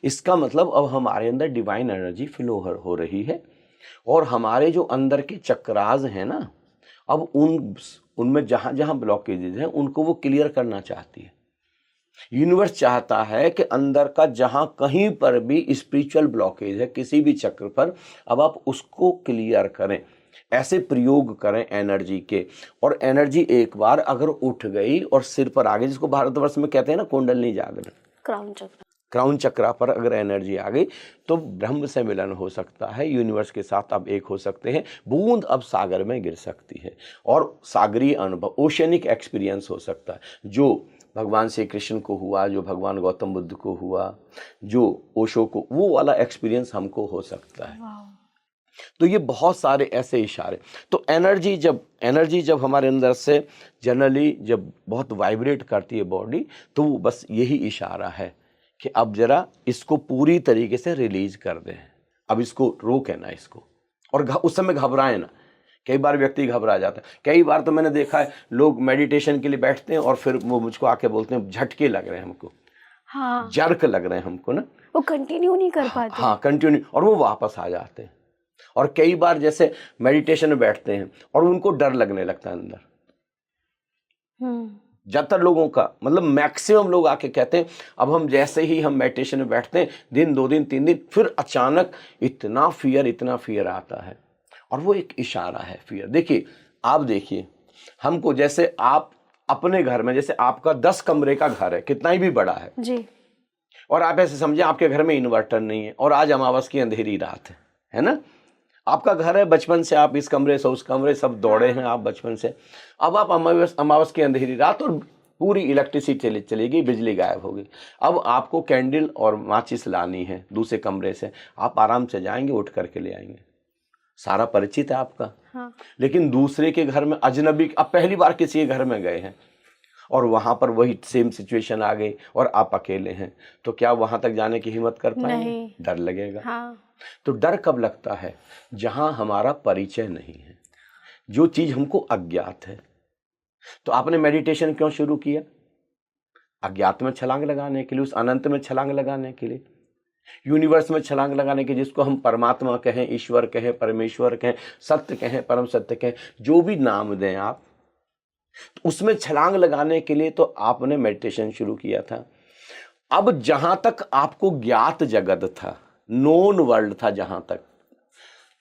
इसका मतलब अब हमारे अंदर डिवाइन एनर्जी फ्लो हो रही है, और हमारे जो अंदर के चक्रास हैं ना, अब उनमें जहां जहां ब्लॉकेजेज हैं उनको वो क्लियर करना चाहती है। यूनिवर्स चाहता है कि अंदर का जहां कहीं पर भी स्पिरिचुअल ब्लॉकेज है किसी भी चक्र पर, अब आप उसको क्लियर करें, ऐसे प्रयोग करें एनर्जी के। और एनर्जी एक बार अगर उठ गई और सिर पर आ गई, जिसको भारतवर्ष में कहते हैं ना कुंडलिनी जागरण, क्राउन चक्र। क्राउन चक्रा पर अगर एनर्जी आ गई तो ब्रह्म से मिलन हो सकता है, यूनिवर्स के साथ आप एक हो सकते हैं, बूंद अब सागर में गिर सकती है, और सागरीय अनुभव, ओशनिक एक्सपीरियंस हो सकता है, जो भगवान श्री कृष्ण को हुआ, जो भगवान गौतम बुद्ध को हुआ, जो ओशो को, वो वाला एक्सपीरियंस हमको हो सकता है। तो ये बहुत सारे ऐसे इशारे। तो एनर्जी जब हमारे अंदर से जनरली जब बहुत वाइब्रेट करती है बॉडी, तो वो बस यही इशारा है कि अब जरा इसको पूरी तरीके से रिलीज कर दें, अब इसको रोकें ना इसको, और उस समय घबराएं ना। कई बार व्यक्ति घबरा जाता है, कई बार तो मैंने देखा है लोग मेडिटेशन के लिए बैठते हैं और फिर वो मुझको आके बोलते हैं झटके लग रहे हैं हमको, हाँ, जर्क लग रहे हैं हमको ना, वो कंटिन्यू नहीं कर पाते। हाँ कंटिन्यू, और वो वापस आ जाते हैं। और कई बार जैसे मेडिटेशन में बैठते हैं और उनको डर लगने लगता है अंदर। ज्यादातर लोगों का मतलब मैक्सिमम लोग आके कहते हैं अब हम जैसे ही हम मेडिटेशन में बैठते हैं, दिन 2 दिन 3 दिन, फिर अचानक इतना फियर आता है, और वो एक इशारा है फियर। देखिए, आप देखिए, हमको जैसे आप अपने घर में, जैसे आपका 10 कमरे का घर है, कितना ही भी बड़ा है जी, और आप ऐसे समझे आपके घर में इन्वर्टर नहीं है और आज अमावस की अंधेरी रात है ना, आपका घर है, बचपन से आप इस कमरे से उस कमरे सब दौड़े हैं आप बचपन से, अब आप अमावस की अंधेरी रात और पूरी इलेक्ट्रिसिटी चली गई, बिजली गायब हो गई, अब आपको कैंडल और माचिस लानी है दूसरे कमरे से, आप आराम से जाएंगे, उठ करके ले आएंगे, सारा परिचित है आपका। हाँ, लेकिन दूसरे के घर में अजनबी, अब पहली बार किसी के घर में गए हैं और वहां पर वही सेम सिचुएशन आ गई और आप अकेले हैं, तो क्या वहां तक जाने की हिम्मत कर पाएंगे? नहीं। डर लगेगा। हाँ, तो डर कब लगता है? जहां हमारा परिचय नहीं है, जो चीज हमको अज्ञात है। तो आपने मेडिटेशन क्यों शुरू किया? अज्ञात में छलांग लगाने के लिए, उस अनंत में छलांग लगाने के लिए, यूनिवर्स में छलांग लगाने के, जिसको हम परमात्मा कहें, ईश्वर कहें, परमेश्वर कहें, सत्य कहें, परम सत्य कहें, जो भी नाम दें आप, तो उसमें छलांग लगाने के लिए तो आपने मेडिटेशन शुरू किया था। अब जहां तक आपको ज्ञात जगत था, नोन वर्ल्ड था जहां तक,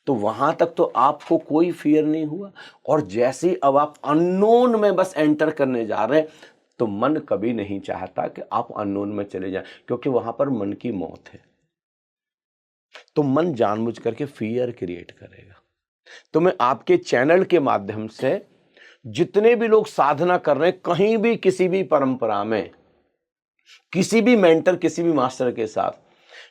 तो वहां तक तो आपको कोई फियर नहीं हुआ, और जैसे ही अब आप अननोन में बस एंटर करने जा रहे हैं, तो मन कभी नहीं चाहता कि आप अननोन में चले जाएं, क्योंकि वहां पर मन की मौत है। तो मन जानबूझ करके फियर क्रिएट करेगा। तो मैं आपके चैनल के माध्यम से जितने भी लोग साधना कर रहे हैं, कहीं भी किसी भी परंपरा में, किसी भी मेंटर, किसी भी मास्टर के साथ,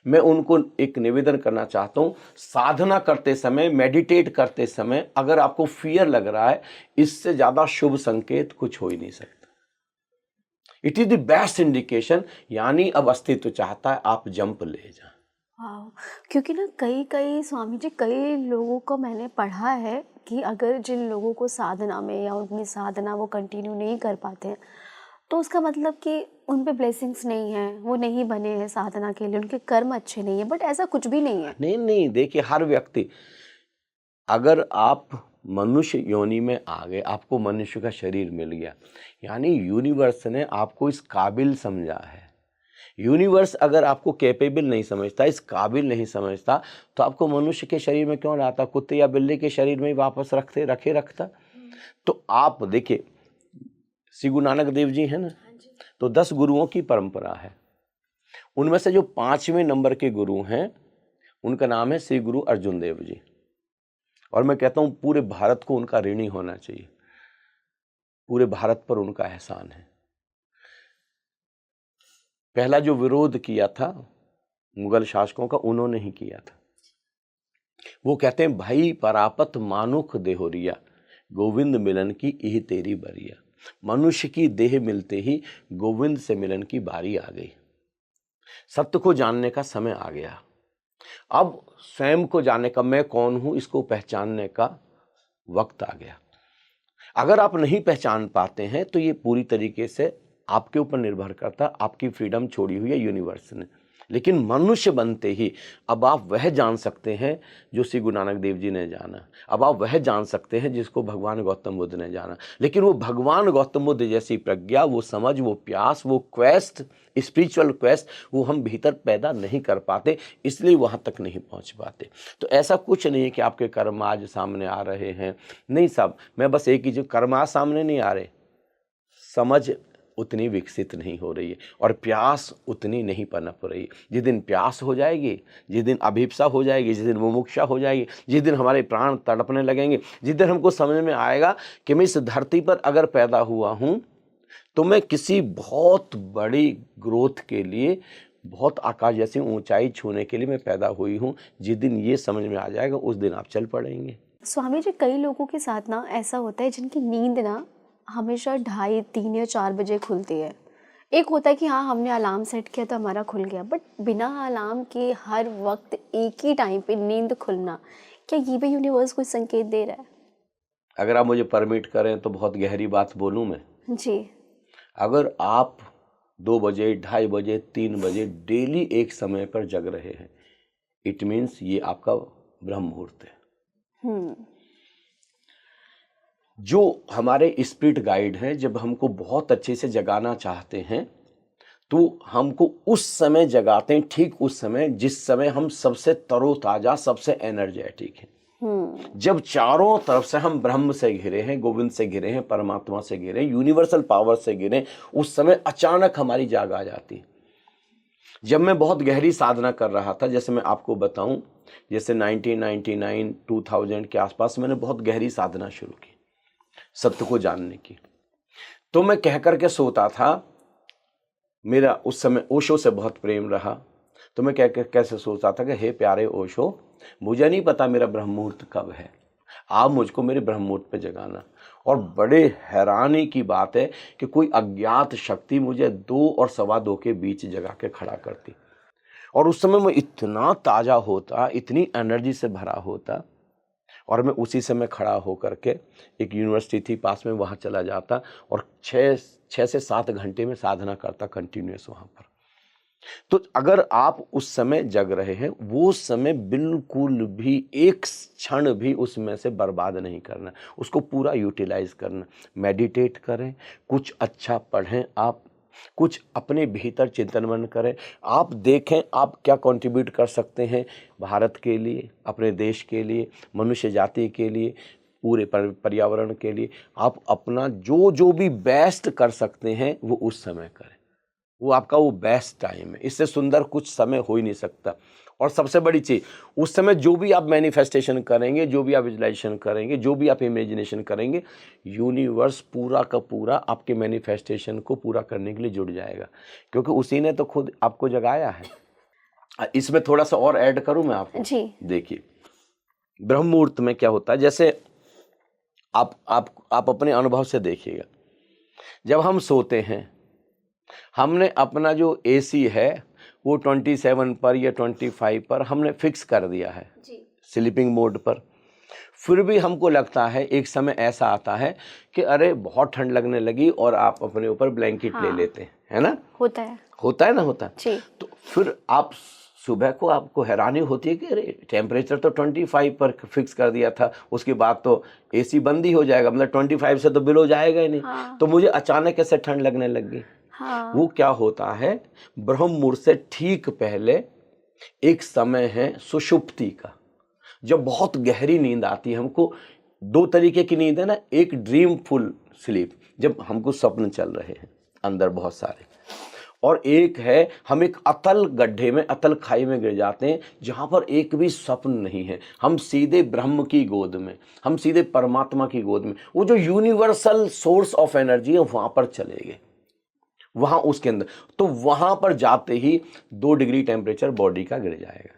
मैं उनको एक निवेदन करना चाहता हूं, साधना करते समय, मेडिटेट करते समय अगर आपको फियर लग रहा है, इससे ज्यादा शुभ संकेत कुछ हो ही नहीं सकता। It is the best indication, यानी अब अस्तित्व चाहता है आप जंप ले जाएं। वाह, क्योंकि ना कई कई स्वामी जी, कई लोगों को मैंने पढ़ा है कि अगर जिन लोगों को साधना में या उनकी साधना वो कंटिन्यू नहीं कर पाते हैं, तो उसका मतलब कि उन पे ब्लेसिंग्स नहीं है, वो नहीं बने हैं साधना के लिए, उनके कर्म अच्छे नहीं है। बट ऐसा कुछ भी नहीं है। नहीं नहीं, देखिए, हर व्यक्ति, अगर आप मनुष्य योनि में आ गए, आपको मनुष्य का शरीर मिल गया, यानी यूनिवर्स ने आपको इस काबिल समझा है। यूनिवर्स अगर आपको कैपेबल नहीं समझता, इस काबिल नहीं समझता, तो आपको मनुष्य के शरीर में क्यों लाता? कुत्ते या बिल्ली के शरीर में ही वापस रखता। तो आप देखिए, श्री गुरु नानक देव जी है ना, तो 10 गुरुओं की परंपरा है, उनमें से जो 5वें नंबर के गुरु हैं, उनका नाम है श्री गुरु अर्जुन देव जी। और मैं कहता हूं पूरे भारत को उनका ऋणी होना चाहिए, पूरे भारत पर उनका एहसान है। पहला जो विरोध किया था मुगल शासकों का, उन्होंने ही किया था। वो कहते हैं भाई परापत मानुख देहोरिया, गोविंद मिलन की यही तेरी बरिया। मनुष्य की देह मिलते ही गोविंद से मिलन की बारी आ गई। सत्य को जानने का समय आ गया। अब स्वयं को जानने का, मैं कौन हूं, इसको पहचानने का वक्त आ गया। अगर आप नहीं पहचान पाते हैं तो ये पूरी तरीके से आपके ऊपर निर्भर करता है। आपकी फ्रीडम छोड़ी हुई है यूनिवर्स ने। लेकिन मनुष्य बनते ही अब आप वह जान सकते हैं जो श्री गुरु नानक देव जी ने जाना। अब आप वह जान सकते हैं जिसको भगवान गौतम बुद्ध ने जाना। लेकिन वो भगवान गौतम बुद्ध जैसी प्रज्ञा, वो समझ, वो प्यास, वो क्वेस्ट, स्पिरिचुअल क्वेस्ट, वो हम भीतर पैदा नहीं कर पाते, इसलिए वहाँ तक नहीं पहुँच पाते। तो ऐसा कुछ नहीं है कि आपके कर्म आज सामने आ रहे हैं, नहीं साहब। मैं बस एक ही, जो कर्म आज सामने नहीं आ रहे, समझ उतनी विकसित नहीं हो रही है और प्यास उतनी नहीं पनप रही है। जिस दिन प्यास हो जाएगी, जिस दिन अभिप्सा हो जाएगी, जिस दिन मुमुक्षा हो जाएगी, जिस दिन हमारे प्राण तड़पने लगेंगे, जिस दिन हमको समझ में आएगा कि मैं इस धरती पर अगर पैदा हुआ हूँ तो मैं किसी बहुत बड़ी ग्रोथ के लिए, बहुत आकाश जैसी ऊंचाई छूने के लिए मैं पैदा हुई हूँ, जिस दिन ये समझ में आ जाएगा उस दिन आप चल पड़ेंगे। स्वामी जी, कई लोगों के साथ ना ऐसा होता है जिनकी नींद ना हमेशा 2:30, 3 या 4 बजे खुलती है। एक होता है कि हाँ, हमने अलार्म सेट किया तो हमारा खुल गया, बट बिना अलार्म के हर वक्त एक ही टाइम पे नींद खुलना, क्या ये भी यूनिवर्स कोई संकेत दे रहा है? अगर आप मुझे परमिट करें तो बहुत गहरी बात बोलूँ मैं। जी। अगर आप 2 बजे, 2:30 बजे, 3 बजे डेली एक समय पर जग रहे हैं, इट मीन्स ये आपका ब्रह्म मुहूर्त है। जो हमारे स्पिरिट गाइड हैं, जब हमको बहुत अच्छे से जगाना चाहते हैं तो हमको उस समय जगाते हैं, ठीक उस समय जिस समय हम सबसे तरोताजा, सबसे एनर्जेटिक हैं। जब चारों तरफ से हम ब्रह्म से घिरे हैं, गोविंद से घिरे हैं, परमात्मा से घिरे हैं, यूनिवर्सल पावर से घिरे हैं, उस समय अचानक हमारी जाग आ जाती है। जब मैं बहुत गहरी साधना कर रहा था, जैसे मैं आपको बताऊं, जैसे 1999, 2000 के आसपास मैंने बहुत गहरी साधना शुरू की सत्य को जानने की। तो मैं कह करके सोता था, मेरा उस समय ओशो से बहुत प्रेम रहा, तो मैं कैसे सोचता था कि हे प्यारे ओशो, मुझे नहीं पता मेरा ब्रह्म मुहूर्त कब है, आप मुझको मेरे ब्रह्म मुहूर्त पे जगाना। और बड़े हैरानी की बात है कि कोई अज्ञात शक्ति मुझे 2 और 2:15 के बीच जगा के खड़ा करती। और उस समय मैं इतना ताज़ा होता, इतनी एनर्जी से भरा होता, और मैं उसी समय खड़ा होकर के, एक यूनिवर्सिटी थी पास में, वहाँ चला जाता और 6 से 7 घंटे में साधना करता कंटिन्यूस वहाँ पर। तो अगर आप उस समय जग रहे हैं, वो समय बिल्कुल भी एक क्षण भी उसमें से बर्बाद नहीं करना, उसको पूरा यूटिलाइज करना। मेडिटेट करें, कुछ अच्छा पढ़ें, आप कुछ अपने भीतर चिंतन मनन करें, आप देखें आप क्या कंट्रीब्यूट कर सकते हैं भारत के लिए, अपने देश के लिए, मनुष्य जाति के लिए, पूरे पर्यावरण के लिए। आप अपना जो जो भी बेस्ट कर सकते हैं वो उस समय करें, वो आपका वो बेस्ट टाइम है। इससे सुंदर कुछ समय हो ही नहीं सकता। और सबसे बड़ी चीज़, उस समय जो भी आप मैनिफेस्टेशन करेंगे, जो भी आप विजुलाइजेशन करेंगे, जो भी आप इमेजिनेशन करेंगे, यूनिवर्स पूरा का पूरा आपके मैनिफेस्टेशन को पूरा करने के लिए जुड़ जाएगा, क्योंकि उसी ने तो खुद आपको जगाया है। इसमें थोड़ा सा और ऐड करूं मैं आपको जी। देखिए, ब्रह्म मुहूर्त में क्या होता है, जैसे आप अपने अनुभव से देखिएगा, जब हम सोते हैं, हमने अपना जो एसी है वो 27 पर या 25 पर हमने फिक्स कर दिया है स्लीपिंग मोड पर। फिर भी हमको लगता है, एक समय ऐसा आता है कि अरे बहुत ठंड लगने लगी और आप अपने ऊपर ब्लैंकेट ले लेते हैं, है ना? होता है ना? तो फिर आप सुबह को आपको हैरानी होती है कि अरे टेम्परेचर तो 25 पर फिक्स कर दिया था, उसके बाद तो एसी बंद ही हो जाएगा, मतलब 25 से तो बिलो जाएगा ही नहीं। तो मुझे अचानक कैसे ठंड लगने लग गई। वो क्या होता है, ब्रह्म मुहूर्त से ठीक पहले एक समय है सुषुप्ति का, जब बहुत गहरी नींद आती है हमको। 2 तरीके की नींद है ना, एक ड्रीमफुल स्लीप, जब हमको स्वप्न चल रहे हैं अंदर बहुत सारे, और एक है हम एक अतल गड्ढे में, अतल खाई में गिर जाते हैं जहाँ पर एक भी स्वप्न नहीं है। हम सीधे ब्रह्म की गोद में, हम सीधे परमात्मा की गोद में, वो जो यूनिवर्सल सोर्स ऑफ एनर्जी है वहाँ पर चले गए, वहाँ उसके अंदर। तो वहाँ पर जाते ही 2 डिग्री टेम्परेचर बॉडी का गिर जाएगा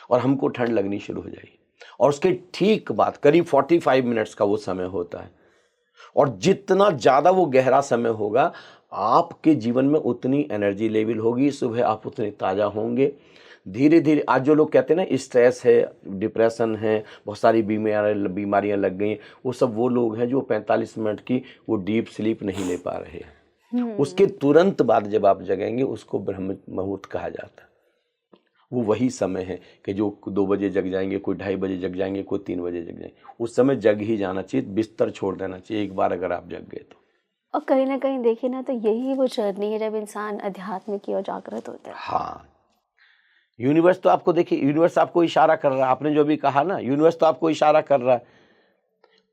और हमको ठंड लगनी शुरू हो जाएगी। और उसके ठीक बाद करीब 45 मिनट्स का वो समय होता है। और जितना ज़्यादा वो गहरा समय होगा, आपके जीवन में उतनी एनर्जी लेवल होगी, सुबह आप उतने ताज़ा होंगे। धीरे धीरे आज जो लोग कहते हैं ना स्ट्रेस है, डिप्रेशन है, बहुत सारी बीमारियां लग गई, वो लोग हैं जो 45 मिनट की वो डीप स्लीप नहीं ले पा रहे हैं। उसके तुरंत बाद जब आप जगेंगे, उसको ब्रह्म मुहूर्त कहा जाता है। वो वही समय है कि जो 2 बजे जग जाएंगे, कोई 2:30 बजे जग जाएंगे, कोई 3 बजे जग जाएंगे। उस समय जग ही जाना चाहिए, बिस्तर छोड़ देना चाहिए एक बार अगर आप जग गए तो। और कहीं ना कहीं देखिए ना, तो यही वो जर्नी है जब इंसान अध्यात्म की ओर जागृत होता है। हाँ, यूनिवर्स तो आपको देखिए, यूनिवर्स आपको इशारा कर रहा है। आपने जो भी कहा ना, यूनिवर्स तो आपको इशारा कर रहा है।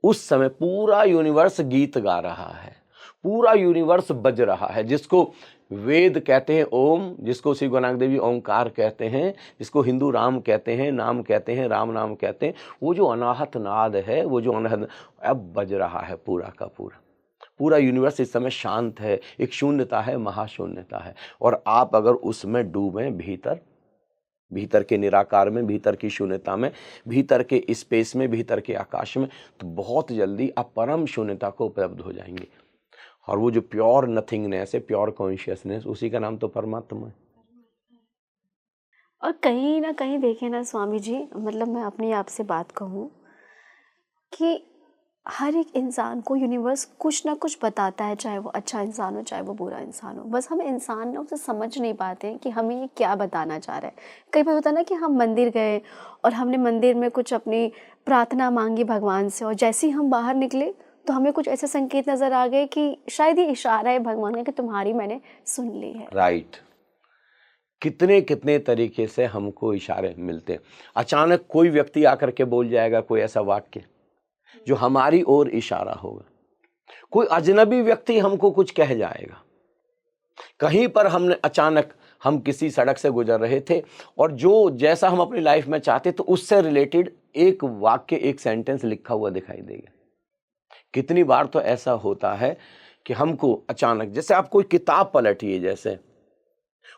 उस समय पूरा यूनिवर्स गीत गा रहा है, पूरा यूनिवर्स बज रहा है, जिसको वेद कहते हैं ओम, जिसको श्री गुरु नानक देव जी ओंकार कहते हैं, जिसको हिंदू राम कहते हैं, नाम कहते हैं, राम नाम कहते हैं। वो जो अनाहत नाद है, वो जो अनाहत अब बज रहा है पूरा का पूरा। पूरा यूनिवर्स इस समय शांत है, एक शून्यता है, महाशून्यता है। और आप अगर उसमें डूबें, भीतर के निराकार में, भीतर की शून्यता में, भीतर के स्पेस में, भीतर के आकाश में, तो बहुत जल्दी आप परम शून्यता को उपलब्ध हो जाएंगे। और वो जो प्योर नथिंगनेस है, प्योर कॉन्शियसनेस, उसी का नाम तो परमात्मा है। और कहीं ना कहीं देखें ना स्वामी जी, मतलब मैं अपनी आपसे बात कहूँ कि हर एक इंसान को यूनिवर्स कुछ ना कुछ बताता है, चाहे वो अच्छा इंसान हो, चाहे वो बुरा इंसान हो। बस हम इंसान ना उसे समझ नहीं पाते हैं कि हमें ये क्या बताना चाह रहा है। कई बार होता है ना कि हम मंदिर गए और हमने मंदिर में कुछ अपनी प्रार्थना मांगी भगवान से, और जैसे ही हम बाहर निकले तो हमें कुछ ऐसे संकेत नज़र आ गए कि शायद ये इशारा है भगवान का कि तुम्हारी मैंने सुन ली है। राइट। कितने कितने तरीके से हमको इशारे मिलते हैं। अचानक कोई व्यक्ति आकर के बोल जाएगा कोई ऐसा वाक्य जो हमारी ओर इशारा होगा। कोई अजनबी व्यक्ति हमको कुछ कह जाएगा। कहीं पर हमने अचानक, हम किसी सड़क से गुजर रहे थे और जो जैसा हम अपनी लाइफ में चाहते तो उससे रिलेटेड एक वाक्य, एक सेंटेंस लिखा हुआ दिखाई देगा। कितनी बार तो ऐसा होता है कि हमको अचानक, जैसे आप कोई किताब पलटिए जैसे,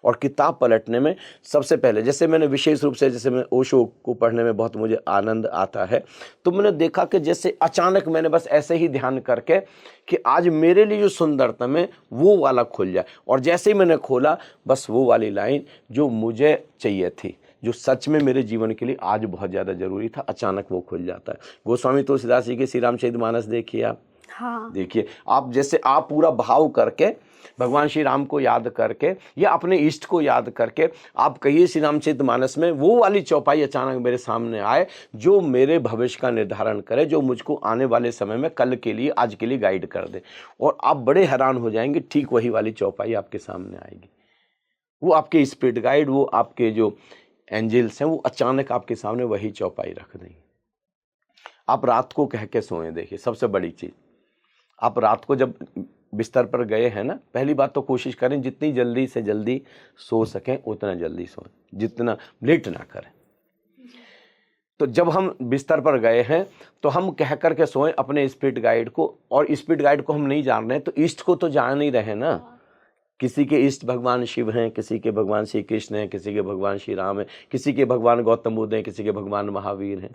और किताब पलटने में सबसे पहले, जैसे मैंने विशेष रूप से, जैसे मैं ओशो को पढ़ने में बहुत मुझे आनंद आता है, तो मैंने देखा कि जैसे अचानक मैंने बस ऐसे ही ध्यान करके कि आज मेरे लिए जो सुंदरतम है वो वाला खुल जाए, और जैसे ही मैंने खोला बस वो वाली लाइन जो मुझे चाहिए थी, जो सच में मेरे जीवन के लिए आज बहुत ज़्यादा ज़रूरी था, अचानक वो खुल जाता है। गोस्वामी तुलसीदास जी के श्री रामचरितमानस देखिए आप। हाँ, देखिए आप, जैसे आप पूरा भाव करके भगवान श्री राम को याद करके या अपने इष्ट को याद करके आप कहिए श्री रामचरितमानस में वो वाली चौपाई अचानक मेरे सामने आए जो मेरे भविष्य का निर्धारण करे, जो मुझको आने वाले समय में कल के लिए, आज के लिए गाइड कर दे। और आप बड़े हैरान हो जाएंगे, ठीक वही वाली चौपाई आपके सामने आएगी। वो आपके स्पिरिट गाइड, वो आपके जो एंजल्स हैं, वो अचानक आपके सामने वही चौपाई रख देंगे। आप रात को कह के सोए। देखिए सबसे बड़ी चीज़, आप रात को जब बिस्तर पर गए हैं ना, पहली बात तो कोशिश करें जितनी जल्दी से जल्दी सो सकें उतना जल्दी सोएं, जितना लेट ना करें। तो जब हम बिस्तर पर गए हैं तो हम कह कर के सोएं अपने स्पिरिट गाइड को, और स्पिरिट गाइड को हम नहीं जान रहे हैं तो इष्ट को तो जान ही रहे ना। किसी के इष्ट भगवान शिव हैं, किसी के भगवान श्री कृष्ण हैं, किसी के भगवान श्री राम हैं, किसी के भगवान गौतम बुद्ध हैं, किसी के भगवान महावीर हैं।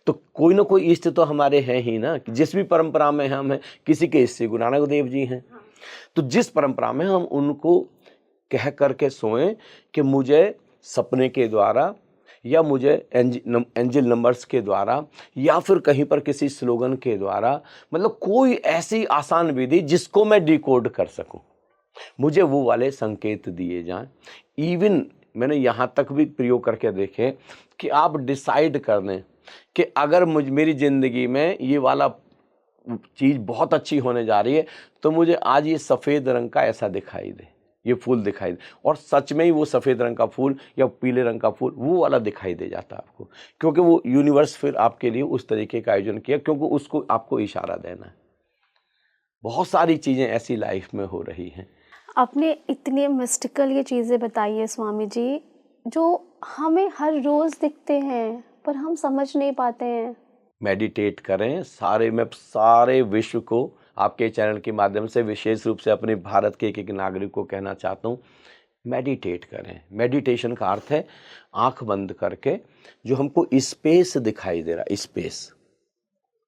तो कोई ना कोई इष्ट तो हमारे हैं ही ना, जिस भी परंपरा में हम हैं। किसी के इष्ट गुरु नानक देव जी हैं, तो जिस परंपरा में हम उनको कह करके सोएं कि मुझे सपने के द्वारा, या मुझे एंजल नंबर्स के द्वारा, या फिर कहीं पर किसी स्लोगन के द्वारा, मतलब कोई ऐसी आसान विधि जिसको मैं डिकोड कर सकूं, मुझे वो वाले संकेत दिए जाएं। इवन मैंने यहाँ तक भी प्रयोग करके देखे कि आप डिसाइड कर दें कि अगर मेरी ज़िंदगी में ये वाला चीज़ बहुत अच्छी होने जा रही है तो मुझे आज ये सफ़ेद रंग का ऐसा दिखाई दे, ये फूल दिखाई दे, और सच में ही वो सफ़ेद रंग का फूल या पीले रंग का फूल वो वाला दिखाई दे जाता है आपको, क्योंकि वो यूनिवर्स फिर आपके लिए उस तरीके का आयोजन किया, क्योंकि उसको आपको इशारा देना है। बहुत सारी चीज़ें ऐसी लाइफ में हो रही हैं। आपने इतने मिस्टिकल ये चीज़ें बताई है स्वामी जी, जो हमें हर रोज़ दिखते हैं पर हम समझ नहीं पाते हैं। मेडिटेट करें। मैं सारे विश्व को आपके चैनल के माध्यम से, विशेष रूप से अपने भारत के एक एक नागरिक को कहना चाहता हूँ, मेडिटेट करें। मेडिटेशन का अर्थ है आंख बंद करके जो हमको स्पेस दिखाई दे रहा है, स्पेस,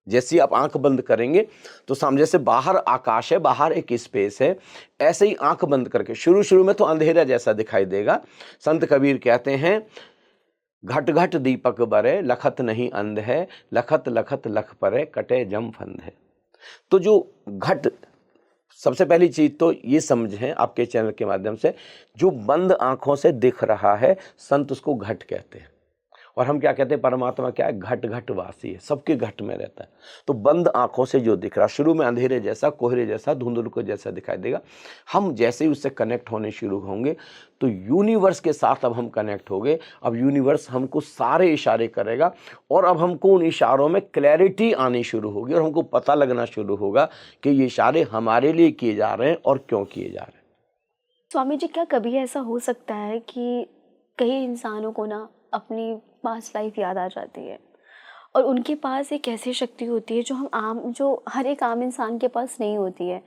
जैसे ही आप आंख बंद करेंगे तो सामने जैसे बाहर आकाश है, बाहर एक स्पेस है, ऐसे ही आंख बंद करके शुरू शुरू में तो अंधेरा जैसा दिखाई देगा। संत कबीर कहते हैं घट घट दीपक बरे, लखत नहीं अंध है, लखत लखत लख परे, कटे जम फंद है। तो जो घट, सबसे पहली चीज तो ये समझें आपके चैनल के माध्यम से, जो बंद आंखों से दिख रहा है संत उसको घट कहते हैं। और हम क्या कहते हैं, परमात्मा क्या है, घट घट वासी है, सबके घट में रहता है। तो बंद आंखों से जो दिख रहा, शुरू में अंधेरे जैसा, कोहरे जैसा, धुंधल को जैसा दिखाई देगा। हम जैसे ही उससे कनेक्ट होने शुरू होंगे तो यूनिवर्स के साथ अब हम कनेक्ट हो गए। अब यूनिवर्स हमको सारे इशारे करेगा और अब हमको उन इशारों में क्लैरिटी आनी शुरू होगी और हमको पता लगना शुरू होगा कि ये इशारे हमारे लिए किए जा रहे हैं और क्यों किए जा रहे हैं। स्वामी जी, क्या कभी ऐसा हो सकता है कि कई इंसानों को ना अपनी पास्ट लाइफ याद आ जाती है और उनके पास एक ऐसी शक्ति होती है जो हर एक आम इंसान के पास नहीं होती है।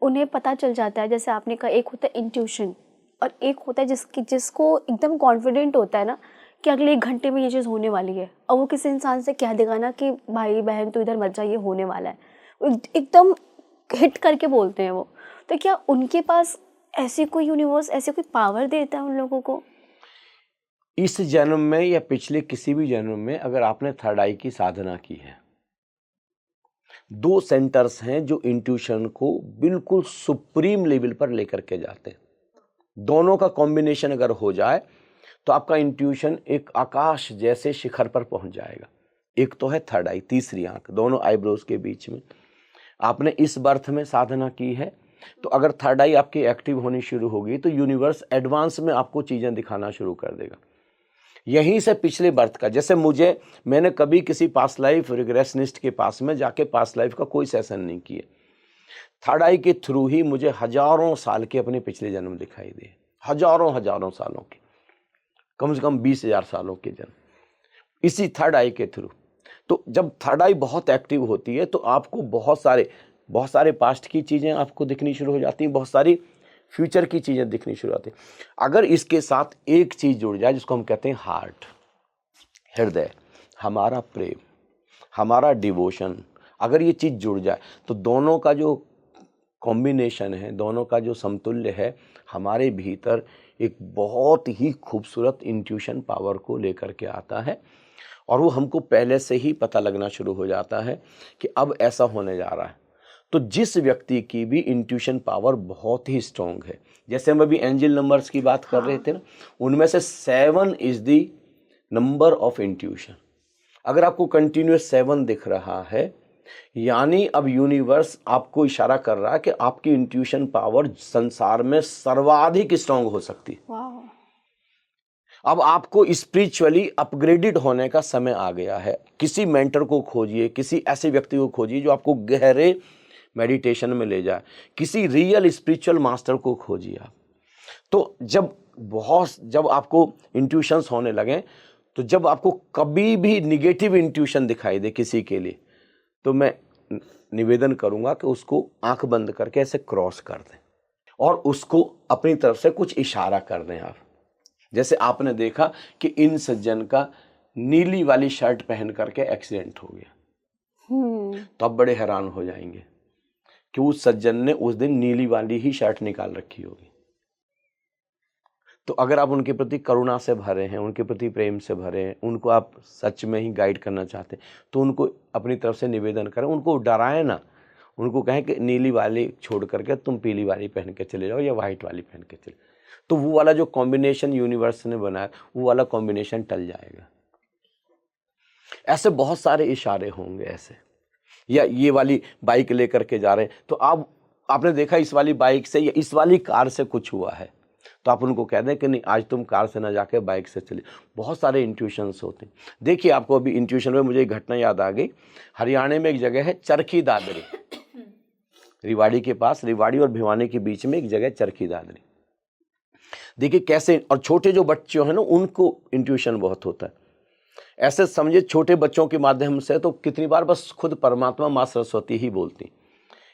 उन्हें पता चल जाता है, जैसे आपने कहा, एक होता है इंट्यूशन और एक होता है जिसको एकदम कॉन्फिडेंट होता है ना कि अगले 1 घंटे में ये चीज़ होने वाली है, और वो किसी इंसान से कह देगा ना कि भाई बहन तो इधर मत जा, ये होने वाला है, एकदम हिट करके बोलते हैं वो। तो क्या उनके पास ऐसी कोई यूनिवर्स, ऐसी कोई पावर देता है उन लोगों को? इस जन्म में या पिछले किसी भी जन्म में अगर आपने थर्ड आई की साधना की है, 2 सेंटर्स हैं जो इंट्यूशन को बिल्कुल सुप्रीम लेवल पर लेकर के जाते हैं। दोनों का कॉम्बिनेशन अगर हो जाए तो आपका इंट्यूशन एक आकाश जैसे शिखर पर पहुंच जाएगा। एक तो है थर्ड आई, तीसरी आंख, दोनों आईब्रोज के बीच में। आपने इस बर्थ में साधना की है तो अगर थर्ड आई आपकी एक्टिव होनी शुरू होगी तो यूनिवर्स एडवांस में आपको चीज़ें दिखाना शुरू कर देगा। यहीं से पिछले बर्थ का, जैसे मैंने कभी किसी पास्ट लाइफ रिग्रेशनिस्ट के पास में जाके पास्ट लाइफ का कोई सेशन नहीं किया। थर्ड आई के थ्रू ही मुझे हजारों साल के अपने पिछले जन्म दिखाई दिए, हजारों सालों के, कम से कम 20,000 सालों के जन्म, इसी थर्ड आई के थ्रू। तो जब थर्ड आई बहुत एक्टिव होती है तो आपको बहुत सारे पास्ट की चीज़ें आपको दिखनी शुरू हो जाती हैं, बहुत सारी फ्यूचर की चीज़ें दिखनी शुरू होती हैं। अगर इसके साथ एक चीज़ जुड़ जाए जिसको हम कहते हैं हार्ट, हृदय, हमारा प्रेम, हमारा डिवोशन, अगर ये चीज़ जुड़ जाए तो दोनों का जो कॉम्बिनेशन है, दोनों का जो समतुल्य है, हमारे भीतर एक बहुत ही खूबसूरत इंट्यूशन पावर को लेकर के आता है। और वो हमको पहले से ही पता लगना शुरू हो जाता है कि अब ऐसा होने जा रहा है। तो जिस व्यक्ति की भी इंट्यूशन पावर बहुत ही स्ट्रॉन्ग है, जैसे हम अभी एंजल नंबर्स की बात कर रहे थे ना, उनमें से 7 is the number of intuition. अगर आपको कंटिन्यूस 7 दिख रहा है, यानी अब यूनिवर्स आपको इशारा कर रहा है कि आपकी इंट्यूशन पावर संसार में सर्वाधिक स्ट्रॉन्ग हो सकती है। अब आपको स्पिरिचुअली अपग्रेडेड होने का समय आ गया है। किसी मेंटर को खोजिए, किसी ऐसे व्यक्ति को खोजिए जो आपको गहरे मेडिटेशन में ले जाए, किसी रियल स्पिरिचुअल मास्टर को खोजिए आप। तो जब आपको इंट्यूशंस होने लगे, तो जब आपको कभी भी निगेटिव इंट्यूशन दिखाई दे किसी के लिए, तो मैं निवेदन करूंगा कि उसको आंख बंद करके ऐसे क्रॉस कर दें और उसको अपनी तरफ से कुछ इशारा कर दें आप। जैसे आपने देखा कि इन सज्जन का नीली वाली शर्ट पहन करके एक्सीडेंट हो गया, तो आप बड़े हैरान हो जाएंगे कि उस सज्जन ने उस दिन नीली वाली ही शर्ट निकाल रखी होगी। तो अगर आप उनके प्रति करुणा से भरे हैं, उनके प्रति प्रेम से भरे हैं, उनको आप सच में ही गाइड करना चाहते हैं, तो उनको अपनी तरफ से निवेदन करें, उनको डराएं ना, उनको कहें कि नीली वाली छोड़ करके तुम पीली वाली पहन के चले जाओ या वाइट वाली पहन के चले, तो वो वाला जो कॉम्बिनेशन यूनिवर्स ने बनाया, वो वाला कॉम्बिनेशन टल जाएगा। ऐसे बहुत सारे इशारे होंगे ऐसे। या ये वाली बाइक लेकर के जा रहे हैं, तो आपने देखा इस वाली बाइक से या इस वाली कार से कुछ हुआ है, तो आप उनको कह दें कि नहीं, आज तुम कार से ना जाके बाइक से चले। बहुत सारे इंट्यूशंस होते हैं। देखिए, आपको अभी इंट्यूशन में मुझे एक घटना याद आ गई। हरियाणा में एक जगह है चरखी दादरी, रिवाड़ी के पास, रिवाड़ी और भिवानी के बीच में एक जगह चरखी दादरी। देखिए कैसे, और छोटे जो बच्चे हैं ना, उनको इंट्यूशन बहुत होता है। ऐसे समझिए, छोटे बच्चों के माध्यम से तो कितनी बार बस खुद परमात्मा माँ सरस्वती ही बोलती।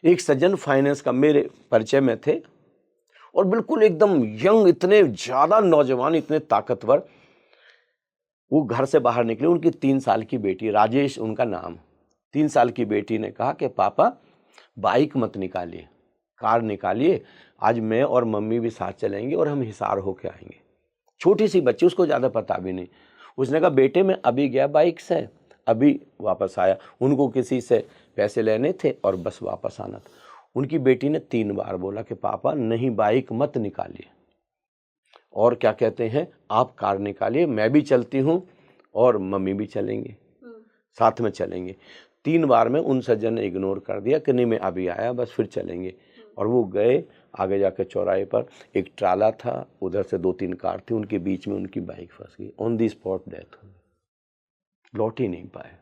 एक सज्जन फाइनेंस का मेरे परिचय में थे, और बिल्कुल एकदम यंग, इतने ज़्यादा नौजवान, इतने ताकतवर। वो घर से बाहर निकले, उनकी 3 साल की बेटी, राजेश उनका नाम, 3 साल की बेटी ने कहा कि पापा बाइक मत निकालिए, कार निकालिए, आज मैं और मम्मी भी साथ चलेंगे और हम हिसार होके आएंगे। छोटी सी बच्ची, उसको ज़्यादा पता भी नहीं। उसने कहा बेटे मैं अभी गया बाइक से, अभी वापस आया। उनको किसी से पैसे लेने थे और बस वापस आना था। उनकी बेटी ने 3 बार बोला कि पापा नहीं, बाइक मत निकालिए, और क्या कहते हैं, आप कार निकालिए, मैं भी चलती हूँ और मम्मी भी चलेंगे, साथ में चलेंगे। 3 बार में उन सज्जन ने इग्नोर कर दिया कि नहीं मैं अभी आया, बस फिर चलेंगे। और वो गए, आगे जाके चौराहे पर एक ट्राला था, उधर से 2-3 कार थी, उनके बीच में उनकी बाइक फंस गई। ऑन दी स्पॉट डेथ हो गई, लौट ही नहीं पाए।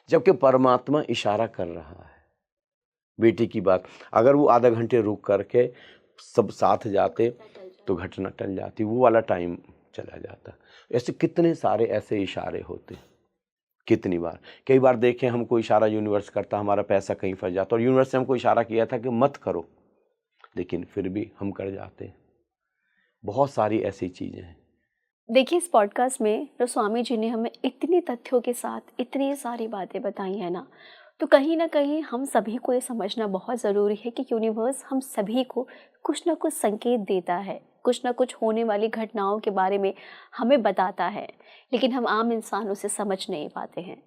जबकि परमात्मा इशारा कर रहा है। बेटी की बात, अगर वो आधा घंटे रुक करके सब साथ जाते तो घटना टल जाती, वो वाला टाइम चला जाता। ऐसे कितने सारे ऐसे इशारे होते, कितनी बार, कई बार देखें हम, कोई इशारा यूनिवर्स करता, हमारा पैसा कहीं फंस जाता, और यूनिवर्स ने हमको इशारा किया था कि मत करो, लेकिन फिर भी हम कर जाते। बहुत सारी ऐसी चीज़ें हैं। देखिए, इस पॉडकास्ट में जो स्वामी जी ने हमें इतनी तथ्यों के साथ इतनी सारी बातें बताई हैं ना, तो कहीं ना कहीं हम सभी को ये समझना बहुत ज़रूरी है कि यूनिवर्स हम सभी को कुछ ना कुछ संकेत देता है, कुछ ना कुछ होने वाली घटनाओं के बारे में हमें बताता है, लेकिन हम आम इंसान उसे समझ नहीं पाते हैं।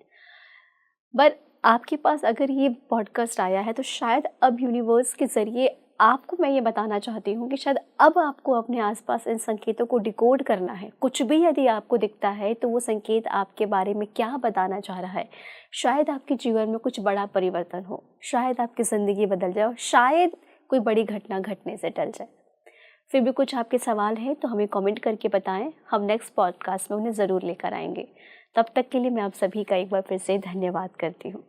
पर आपके पास अगर ये पॉडकास्ट आया है तो शायद अब यूनिवर्स के ज़रिए आपको मैं ये बताना चाहती हूँ कि शायद अब आपको अपने आसपास इन संकेतों को डिकोड करना है। कुछ भी यदि आपको दिखता है तो वो संकेत आपके बारे में क्या बताना चाह रहा है। शायद आपके जीवन में कुछ बड़ा परिवर्तन हो, शायद आपकी ज़िंदगी बदल जाए, और शायद कोई बड़ी घटना घटने से टल जाए। फिर भी कुछ आपके सवाल हैं तो हमें कमेंट करके बताएं, हम नेक्स्ट पॉडकास्ट में उन्हें ज़रूर लेकर आएंगे। तब तक के लिए मैं आप सभी का एक बार फिर से धन्यवाद करती हूँ।